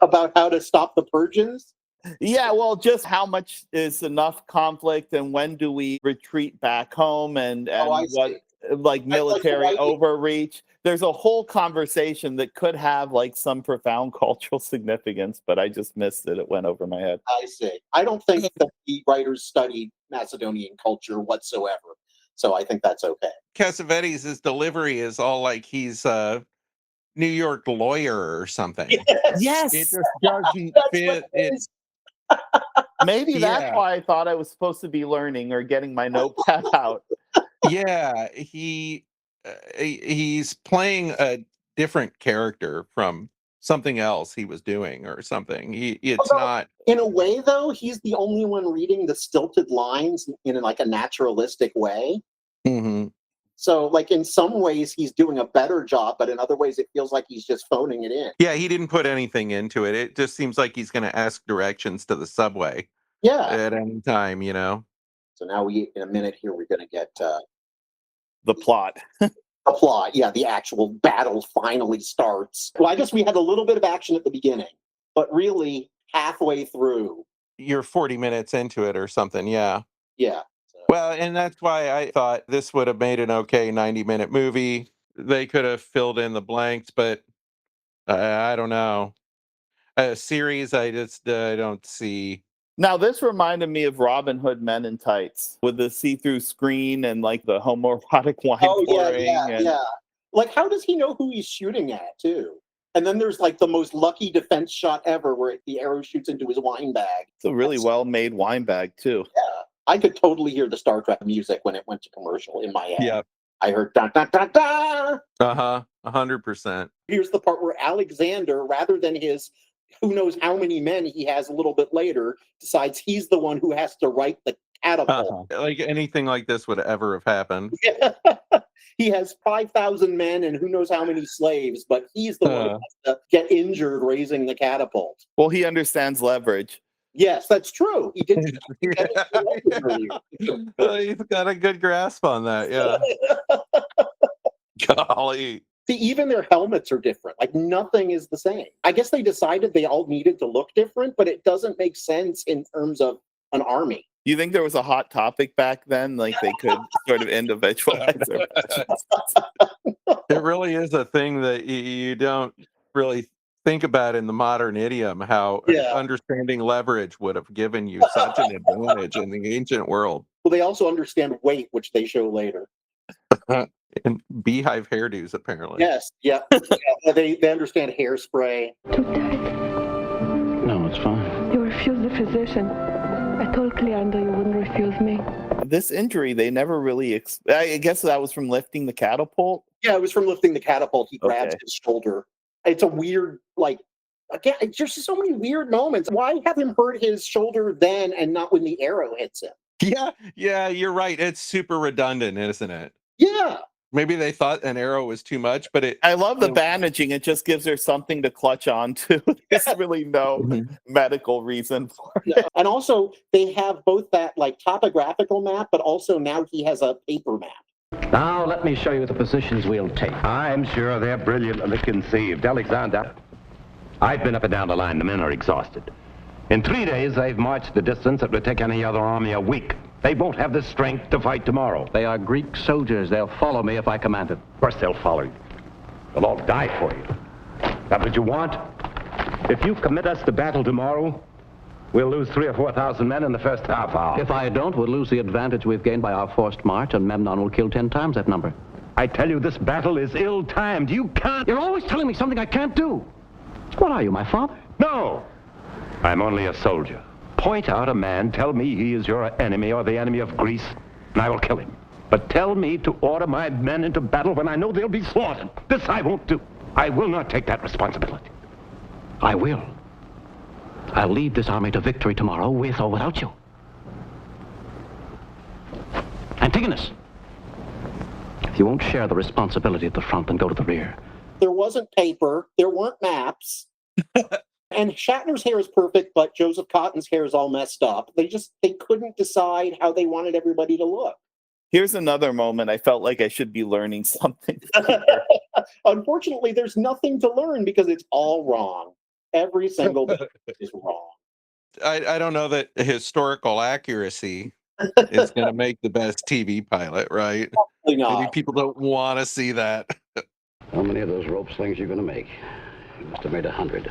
About how to stop the Persians? Yeah, well, just how much is enough conflict, and when do we retreat back home, and what, like, military overreach. There's a whole conversation that could have like some profound cultural significance, but I just missed it. It went over my head. I see. I don't think that the writers studied Macedonian culture whatsoever, so I think that's okay. Cassavetes' delivery is all like he's a New York lawyer or something. Yes. It just doesn't fit. Maybe that's why I thought I was supposed to be learning or getting my notepad out. Yeah, he's playing a different character from something else he was doing or something. It's not. In a way, though, he's the only one reading the stilted lines in like a naturalistic way. Mm-hmm. So, like, in some ways, he's doing a better job, but in other ways, it feels like he's just phoning it in. Yeah, he didn't put anything into it. It just seems like he's going to ask directions to the subway. Yeah. At any time, you know. So now in a minute here, we're going to get the plot. The plot, yeah, the actual battle finally starts. Well, I guess we had a little bit of action at the beginning, but really halfway through. You're 40 minutes into it or something, yeah. Yeah. Well, and that's why I thought this would have made an okay 90-minute movie. They could have filled in the blanks, but I don't know. A series, I don't see. Now, this reminded me of Robin Hood Men in Tights with the see-through screen and like the homoerotic wine pouring. Yeah. Like, how does he know who he's shooting at, too? And then there's like the most lucky defense shot ever where the arrow shoots into his wine bag. It's a really well-made wine bag, too. Yeah. I could totally hear the Star Trek music when it went to commercial in my head. Yeah. I heard da da da da. 100%. Here's the part where Alexander, rather than his who knows how many men he has a little bit later, decides he's the one who has to write the catapult. Like anything like this would ever have happened. He has 5,000 men and who knows how many slaves, but he's the one who has to get injured raising the catapult. Well, he understands leverage. Yes, that's true. He did. He's got a good grasp on that. Yeah. Golly. See, even their helmets are different. Like nothing is the same. I guess they decided they all needed to look different, but it doesn't make sense in terms of an army. You think there was a hot topic back then? Like they could sort of individualize their It really is a thing that you don't really think about in the modern idiom, how understanding leverage would have given you such an advantage in the ancient world. Well, they also understand weight, which they show later. And beehive hairdos, apparently. Yes, yeah. They understand hairspray. Too tight. No, it's fine. You refused the physician. I told Cleander you wouldn't refuse me. This injury, they never really. I guess that was from lifting the catapult. Yeah, it was from lifting the catapult. He grabs his shoulder. It's a weird, again, it's just so many weird moments. Why have him hurt his shoulder then and not when the arrow hits him? Yeah, you're right. It's super redundant, isn't it? Yeah. Maybe they thought an arrow was too much, but I love the bandaging. It just gives her something to clutch on to. There's really no medical reason for it. Yeah. And also, they have both that topographical map, but also now he has a paper map. Now let me show you the positions we'll take. I'm sure they're brilliantly conceived. Alexander, I've been up and down the line. The men are exhausted. In 3 days, they've marched the distance that would take any other army a week. They won't have the strength to fight tomorrow. They are Greek soldiers. They'll follow me if I command it. Of course they'll follow you. They'll all die for you. That's what you want? If you commit us to battle tomorrow, we'll lose 3,000 or 4,000 men in the first half hour. If I don't, we'll lose the advantage we've gained by our forced march, and Memnon will kill 10 times that number. I tell you, this battle is ill-timed. You can't... You're always telling me something I can't do. What are you, my father? No! I'm only a soldier. Point out a man, tell me he is your enemy or the enemy of Greece, and I will kill him. But tell me to order my men into battle when I know they'll be slaughtered. This I won't do. I will not take that responsibility. I will. I'll lead this army to victory tomorrow, with or without you. Antigonus, if you won't share the responsibility at the front, then go to the rear. There wasn't paper. There weren't maps. And Shatner's hair is perfect, but Joseph Cotten's hair is all messed up. They couldn't decide how they wanted everybody to look. Here's another moment I felt like I should be learning something. Unfortunately, there's nothing to learn because it's all wrong. Every single bit is wrong. I don't know that historical accuracy is going to make the best TV pilot, right? Probably not. Maybe people don't want to see that. How many of those rope slings are you going to make? You must have made 100.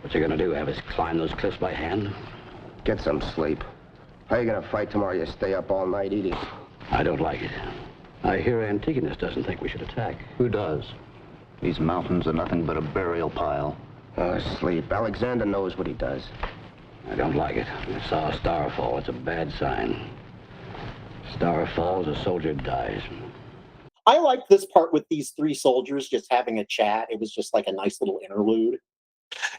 What you going to do, have us climb those cliffs by hand? Get some sleep. How are you going to fight tomorrow? You stay up all night eating. I don't like it. I hear Antigonus doesn't think we should attack. Who does? These mountains are nothing but a burial pile. Oh, sleep. Alexander knows what he does. I don't like it. I saw a star fall. It's a bad sign. Star falls, a soldier dies. I liked this part with these three soldiers just having a chat. It was just like a nice little interlude.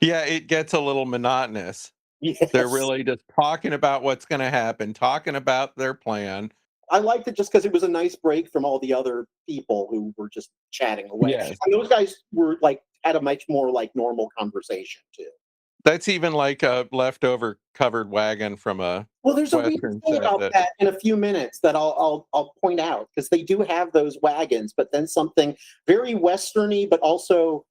Yeah, it gets a little monotonous. Yes. They're really just talking about what's going to happen, talking about their plan. I liked it just because it was a nice break from all the other people who were just chatting away. Yes. And those guys were had a much more normal conversation too. That's even like a leftover covered wagon from a there's a weird Western thing set about that in a few minutes that I'll point out, because they do have those wagons, but then something very westerny, but also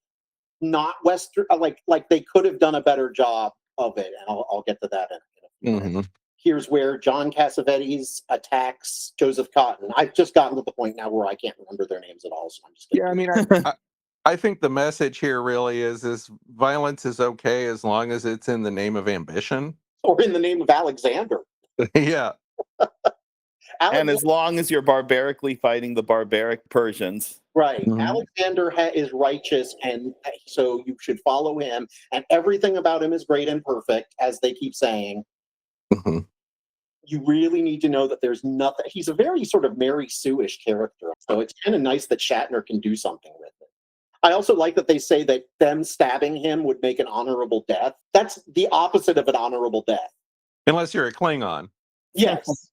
not Western. Like they could have done a better job of it, and I'll get to that in a few minutes. Here's where John Cassavetes attacks Joseph Cotten. I've just gotten to the point now where I can't remember their names at all, so I'm just I mean, I think the message here really is violence is okay as long as it's in the name of ambition. Or in the name of Alexander. Yeah. And as long as you're barbarically fighting the barbaric Persians. Right. Alexander is righteous, and so you should follow him. And everything about him is great and perfect, as they keep saying. you really need to know that there's nothing. He's a very sort of Mary Sue-ish character, so it's kind of nice that Shatner can do something with it. I also like that they say that them stabbing him would make an honorable death. That's the opposite of an honorable death. Unless you're a Klingon. Yes.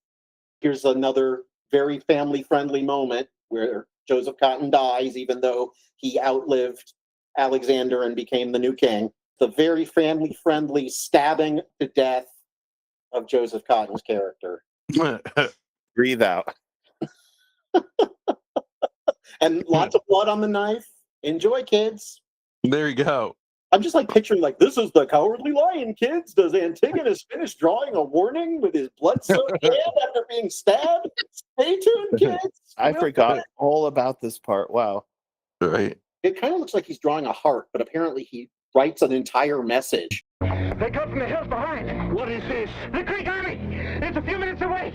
Here's another very family-friendly moment where Joseph Cotten dies, even though he outlived Alexander and became the new king. The very family-friendly stabbing to death of Joseph Cotten's character. Breathe out. And lots of blood on the knife. Enjoy, kids. There you go. I'm just like picturing like, this is the Cowardly Lion, kids. Does Antigonus finish drawing a warning with his blood-soaked hand after being stabbed? Stay tuned, kids. I forgot all about this part. Wow. Right. It kind of looks like he's drawing a heart, but apparently he writes an entire message. They come from the hills behind. What is this? The Greek army! It's a few minutes away!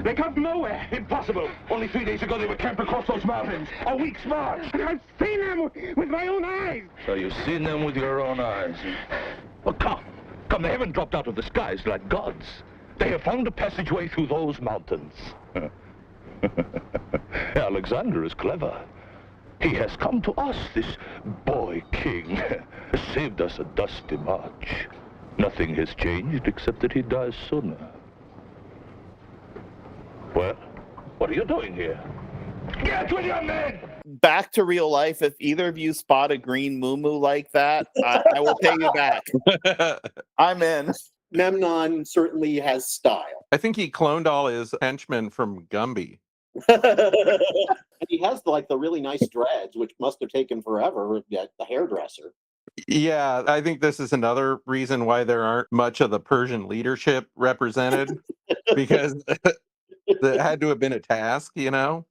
They come from nowhere. Impossible. Only 3 days ago they were camped across those mountains. A week's march. I've seen them with my own eyes. So you've seen them with your own eyes? Well, come. They haven't dropped out of the skies like gods. They have found a passageway through those mountains. Alexander is clever. He has come to us, this boy king. Saved us a dusty march. Nothing has changed except that he dies sooner. Well, what are you doing here? Get with your men! Back to real life. If either of you spot a green muumuu like that, I will pay you back. I'm in. Memnon certainly has style. I think he cloned all his henchmen from Gumby. He has like the really nice dreads, which must have taken forever at the hairdresser. Yeah, I think this is another reason why there aren't much of the Persian leadership represented, because that had to have been a task, you know?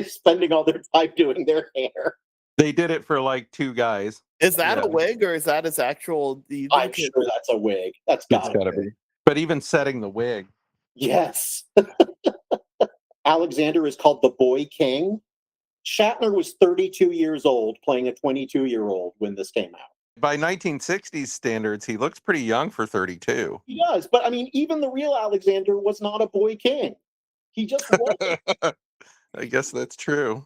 Spending all their time doing their hair. They did it for like 2 guys. Is that a wig or is that his actual? I'm sure that's a wig. That's gotta be. But even setting the wig. Yes. Alexander is called the Boy King. Shatner was 32 years old playing a 22-year-old when this came out. By 1960s standards, he looks pretty young for 32. He does, but I mean, even the real Alexander was not a boy king. He just wasn't. I guess that's true.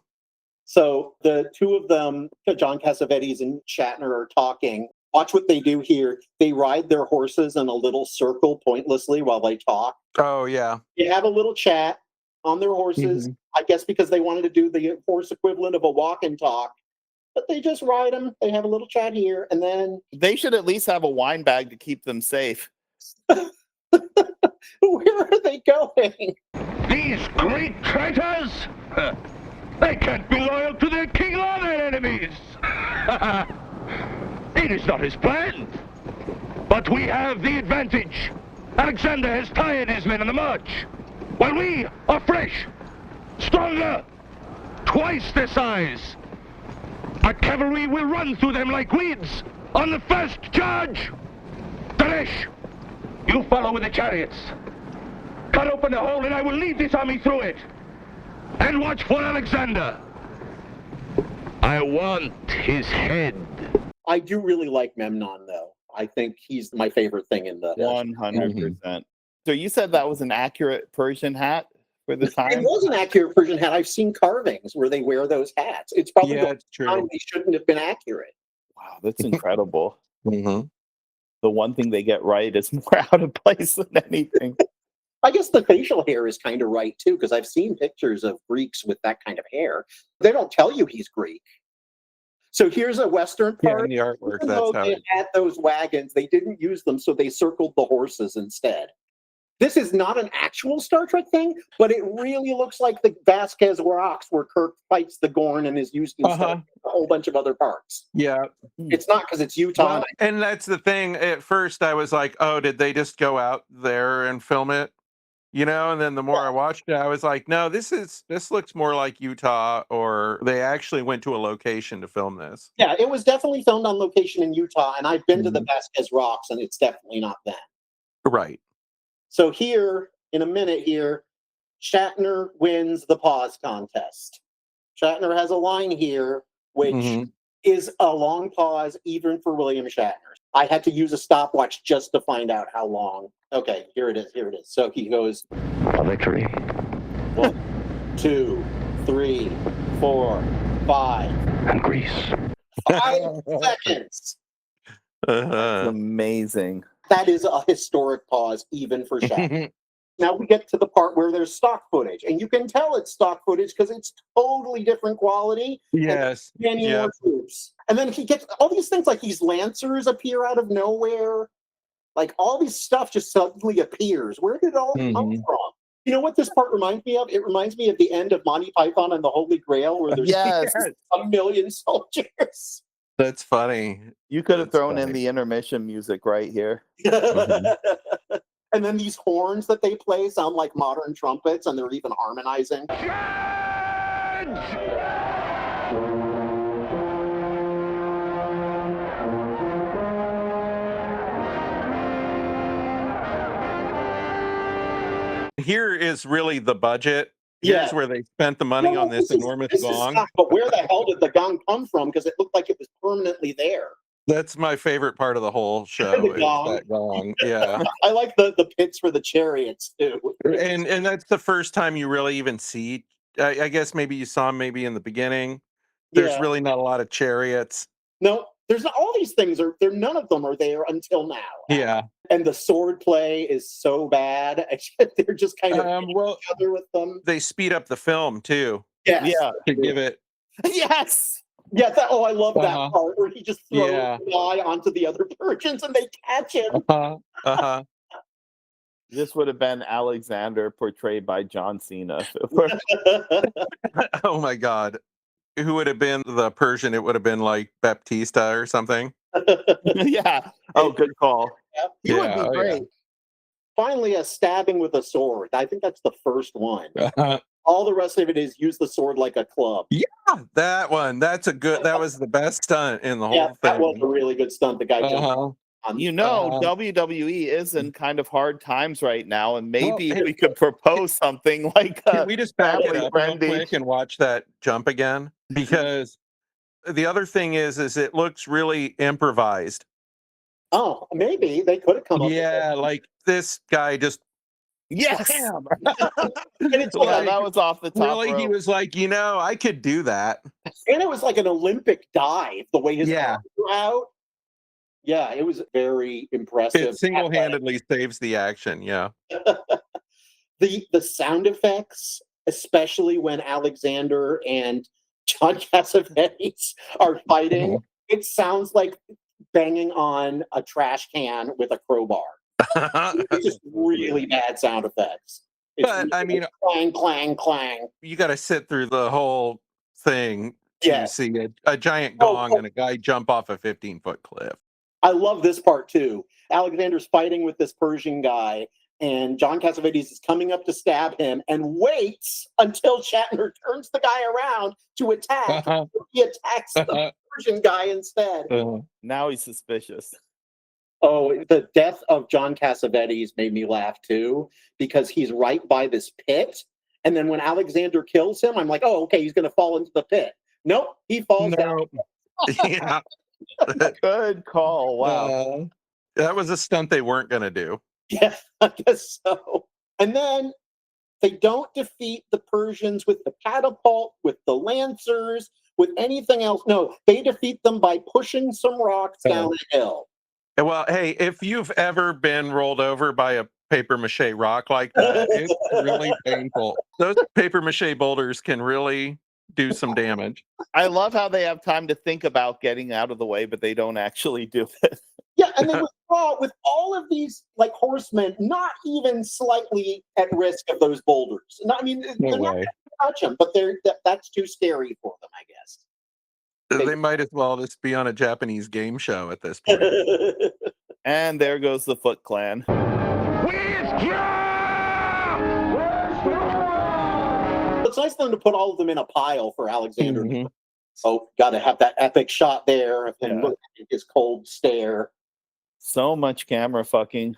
So the two of them, John Cassavetes and Shatner, are talking. Watch what they do here. They ride their horses in a little circle pointlessly while they talk. Oh, yeah. They have a little chat on their horses, I guess because they wanted to do the horse equivalent of a walk and talk. But they just ride them. They have a little chat here, and then... They should at least have a wine bag to keep them safe. Where are they going? These Greek traitors! They can't be loyal to their king or their enemies! It is not his plan. But we have the advantage. Alexander has tired his men on the march, while we are fresh, stronger, twice their size. Our cavalry will run through them like weeds on the first charge. Danesh, you follow with the chariots. Cut open the hole and I will lead this army through it. And watch for Alexander. I want his head. I do really like Memnon, though. I think he's my favorite thing in the... 100%. So you said that was an accurate Persian hat for the time? It was an accurate Persian hat. I've seen carvings where they wear those hats. It's probably it's true. They shouldn't have been accurate. Wow, that's incredible. The one thing they get right is more out of place than anything. I guess the facial hair is kind of right, too, because I've seen pictures of Greeks with that kind of hair. They don't tell you he's Greek. So here's a Western part. Yeah, in the artwork, Even that's though how they it... had those wagons, they didn't use them, so they circled the horses instead. This is not an actual Star Trek thing, but it really looks like the Vasquez Rocks where Kirk fights the Gorn and is used in a whole bunch of other parts. Yeah. It's not because it's Utah. Well, and that's the thing. At first, I was like, oh, did they just go out there and film it? You know, and then the more I watched it, I was like, no, this looks more like Utah, or they actually went to a location to film this. Yeah, it was definitely filmed on location in Utah, and I've been to the Vasquez Rocks, and it's definitely not them. Right. So here, in a minute here, Shatner wins the pause contest. Shatner has a line here, which is a long pause even for William Shatner. I had to use a stopwatch just to find out how long Okay, here it is. Here it is. So he goes A victory. 1, 2, 3, 4, 5. And Greece. 5 seconds. That's amazing. That is a historic pause, even for Shatner. Now we get to the part where there's stock footage, and you can tell it's stock footage because it's totally different quality. Yes. And many more troops. And then he gets all these things like these lancers appear out of nowhere. Like all this stuff just suddenly appears. Where did it all come from? You know what this part reminds me of? It reminds me of the end of Monty Python and the Holy Grail, where there's a million soldiers. That's funny. You could have thrown in the intermission music right here. And then these horns that they play sound like modern trumpets, and they're even harmonizing. Here is really the budget. Here's where they spent the money on this enormous gong. But where the hell did the gong come from? Because it looked like it was permanently there. That's my favorite part of the whole show. The is gong. that gong. Yeah. I like the pits for the chariots too. And that's the first time you really even see. I guess maybe you saw him maybe in the beginning. There's really not a lot of chariots. No, there's not, all these things are there. None of them are there until now. Yeah. And the sword play is so bad. They're just kind of well, each other with them. They speed up the film too. Yes. Yeah. To give it. Yes. Yes. I love that part where he just throws the guy onto the other Persians and they catch him. This would have been Alexander portrayed by John Cena. Oh my God. Who would have been the Persian? It would have been like Baptista or something. Yeah. Oh, good call. He would be great. Finally, a stabbing with a sword. I think that's the first one. All the rest of it is use the sword like a club. Yeah, that one. That was the best stunt in the whole thing. That was a really good stunt. The guy jumped WWE is in kind of hard times right now, and maybe we could propose something like can we just back it up real quick and watch that jump again? Because the other thing is it looks really improvised. Oh, maybe they could have come up. Yeah, like this guy just. Yes. And it's that was off the top. Really, he was like, I could do that. And it was like an Olympic dive, the way his arms were out. Yeah, it was very impressive. It single-handedly saves the action. Yeah. The sound effects, especially when Alexander and John Cassavetes are fighting, it sounds like banging on a trash can with a crowbar. It's just really bad sound effects. But I mean, clang, clang, clang. You got to sit through the whole thing to see a giant gong and a guy jump off a 15-foot cliff. I love this part too. Alexander's fighting with this Persian guy, and John Cassavetes is coming up to stab him and waits until Shatner turns the guy around to attack. He attacks the Persian guy instead. Now he's suspicious. Oh, the death of John Cassavetes made me laugh too, because he's right by this pit. And then when Alexander kills him, I'm like, oh, okay, he's going to fall into the pit. Nope, he falls down. Yeah. Good call. Wow. That was a stunt they weren't going to do. Yeah, I guess so. And then they don't defeat the Persians with the catapult, with the lancers, with anything else. No, they defeat them by pushing some rocks down a hill. Well, hey, if you've ever been rolled over by a paper mache rock like that, it's really painful. Those paper mache boulders can really do some damage. I love how they have time to think about getting out of the way, but they don't actually do it. Yeah, and then with all of these like horsemen, not even slightly at risk of those boulders. I mean, they're not going to touch them, but that's too scary for them, I guess. They might as well just be on a Japanese game show at this point. And there goes the Foot Clan. It's nice of them to put all of them in a pile for Alexander. Oh, got to have that epic shot there and look at his cold stare. So much camera fucking.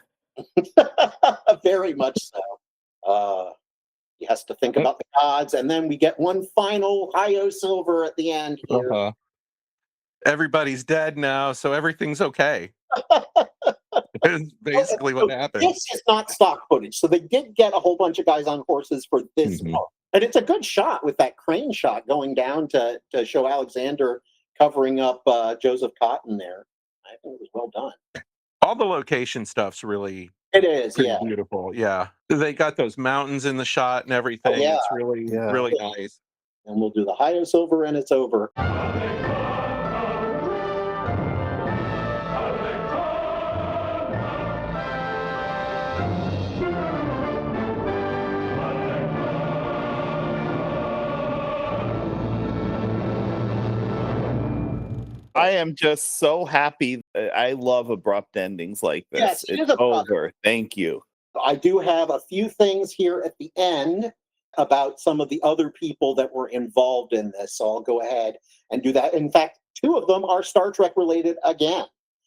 Very much so. He has to think about the gods, and then we get one final Hio Silver at the end here. Everybody's dead now, so everything's okay. It's basically what happened. This is not stock footage. So they did get a whole bunch of guys on horses for this part. And it's a good shot with that crane shot going down to show Alexander covering up Joseph Cotten there. I think it was well done. All the location stuff's really It is, pretty yeah. beautiful. Yeah. They got those mountains in the shot and everything. yeah. It's really, really nice. And we'll do the high is over and it's over. I am just so happy. I love abrupt endings like this. Yes, it is it's abrupt. over. Thank you. I do have a few things here at the end about some of the other people that were involved in this. So I'll go ahead and do that. In fact, two of them are Star Trek related again.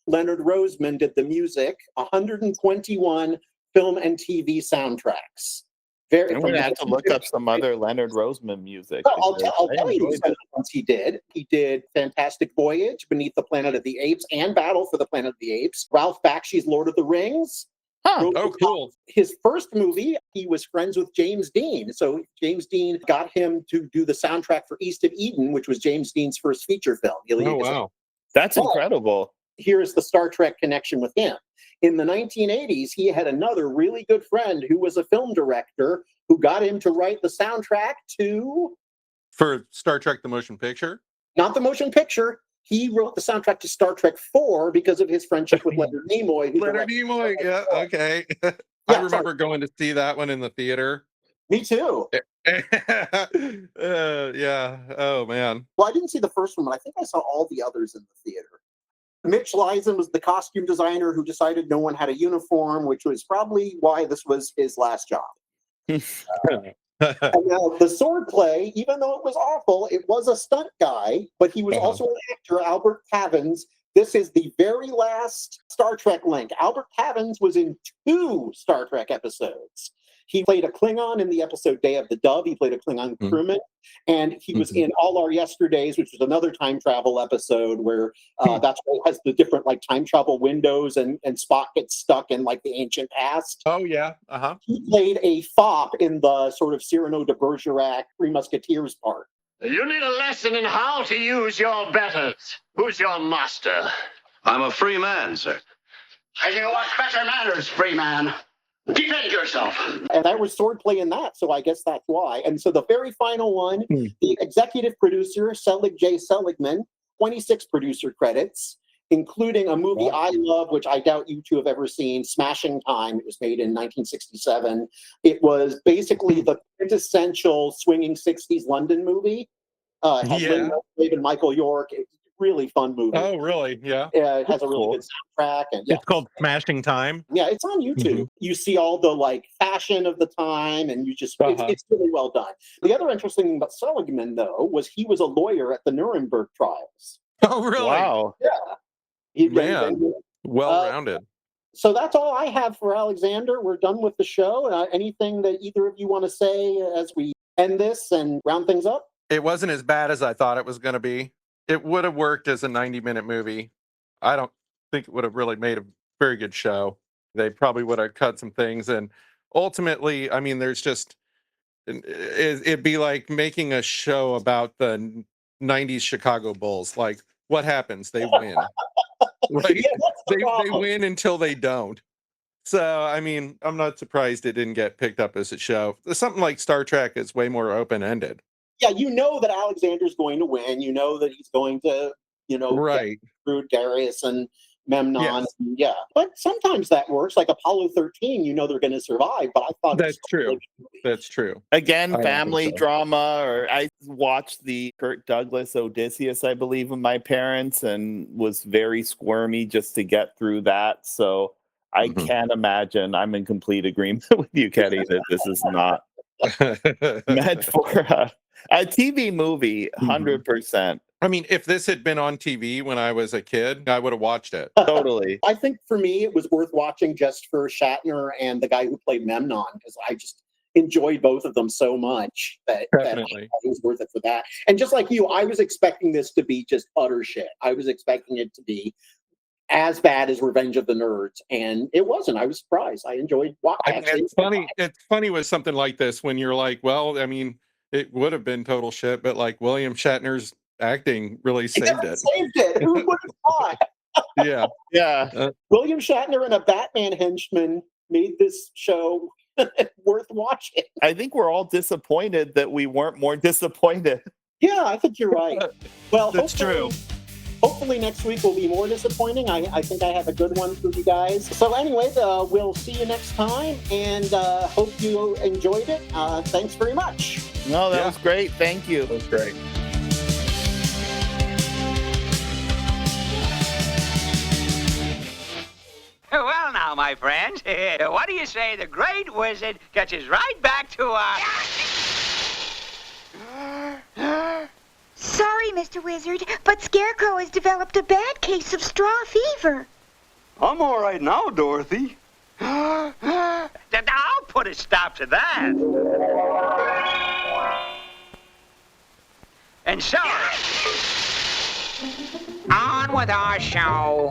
Leonard Roseman did the music, 121 film and TV soundtracks. I'm going to have to look up some other Leonard Roseman music. Well, I'll tell you enjoyed some of the ones he did. He did Fantastic Voyage, Beneath the Planet of the Apes, and Battle for the Planet of the Apes. Ralph Bakshi's Lord of the Rings. Oh, cool. His first movie, he was friends with James Dean. So James Dean got him to do the soundtrack for East of Eden, which was James Dean's first feature film. Oh, wow. That's incredible. Here's the Star Trek connection with him. In the 1980s, he had another really good friend who was a film director who got him to write the soundtrack to... For Star Trek the Motion Picture? Not the motion picture. He wrote the soundtrack to Star Trek 4 because of his friendship with Leonard Nimoy. Leonard Nimoy, yeah, okay. I remember going to see that one in the theater. Me too. Yeah, oh man. Well, I didn't see the first one, but I think I saw all the others in the theater. Mitch Leisen was the costume designer who decided no one had a uniform, which was probably why this was his last job. And now the swordplay, even though it was awful, it was a stunt guy, but he was also an actor, Albert Cavins. This is the very last Star Trek link. Albert Cavins was in 2 Star Trek episodes. He played a Klingon in the episode Day of the Dove. He played a Klingon crewman. And he was in All Our Yesterdays, which was another time travel episode where that's why it has the different like time travel windows and Spock gets stuck in like the ancient past. Oh, yeah. He played a fop in the sort of Cyrano de Bergerac Three Musketeers part. You need a lesson in how to use your betters. Who's your master? I'm a free man, sir. And you want better manners, free man. Defend yourself. And there was swordplay in that, so I guess that's why. And so the very final one, the executive producer, Selig J. Seligman, 26 producer credits, including a movie I love, which I doubt you two have ever seen, Smashing Time. It was made in 1967. It was basically the quintessential swinging 60s London movie. It has Lynn Redgrave and Michael York. It's a really fun movie. Oh, really? Yeah. It has a really good soundtrack. And It's called Smashing Time. Yeah, it's on YouTube. You see all the like fashion of the time, and you just it's really well done. The other interesting thing about Seligman, though, was he was a lawyer at the Nuremberg trials. Oh, really? Wow. Yeah. Man, well-rounded. So that's all I have for Alexander. We're done with the show. Anything that either of you want to say as we end this and round things up? It wasn't as bad as I thought it was going to be. It would have worked as a 90-minute movie. I don't think it would have really made a very good show. They probably would have cut some things. And ultimately, I mean, there's just, it'd be like making a show about the 90s Chicago Bulls. Like, what happens? They win. Right? They win until they don't. So, I mean, I'm not surprised it didn't get picked up as a show. Something like Star Trek is way more open-ended. Yeah, you know that Alexander's going to win. You know that he's going to, right, through Darius and Memnon. Yeah, but sometimes that works. Like Apollo 13, they're going to survive. But I thought that's true. That's true. Again, family drama. Or I watched the Kirk Douglas Odysseus, I believe, with my parents, and was very squirmy just to get through that. So I can't imagine. I'm in complete agreement with you, Kenny, that this is not meant for a TV movie, 100%. I mean, if this had been on TV when I was a kid, I would have watched it. Totally. I think for me, it was worth watching just for Shatner and the guy who played Memnon, because I just enjoyed both of them so much that it was worth it for that. And just like you, I was expecting this to be just utter shit. I was expecting it to be as bad as Revenge of the Nerds, and it wasn't. I was surprised. I enjoyed. I mean, it's funny. It's funny with something like this when you're like, well, I mean, it would have been total shit, but like William Shatner's acting really saved it. Saved it. Who would have thought? Yeah, yeah. William Shatner and a Batman henchman made this show worth watching. I think we're all disappointed that we weren't more disappointed. Yeah, I think you're right. Well, That's true. Hopefully next week will be more disappointing. I think I have a good one for you guys. So anyway, we'll see you next time, and hope you enjoyed it. Thanks very much. No, that was great. Thank you. That was great. Well, now, my friends, what do you say the great wizard catches right back to us? Sorry, Mr. Wizard, but Scarecrow has developed a bad case of straw fever. I'm all right now, Dorothy. I'll put a stop to that. And so, on with our show.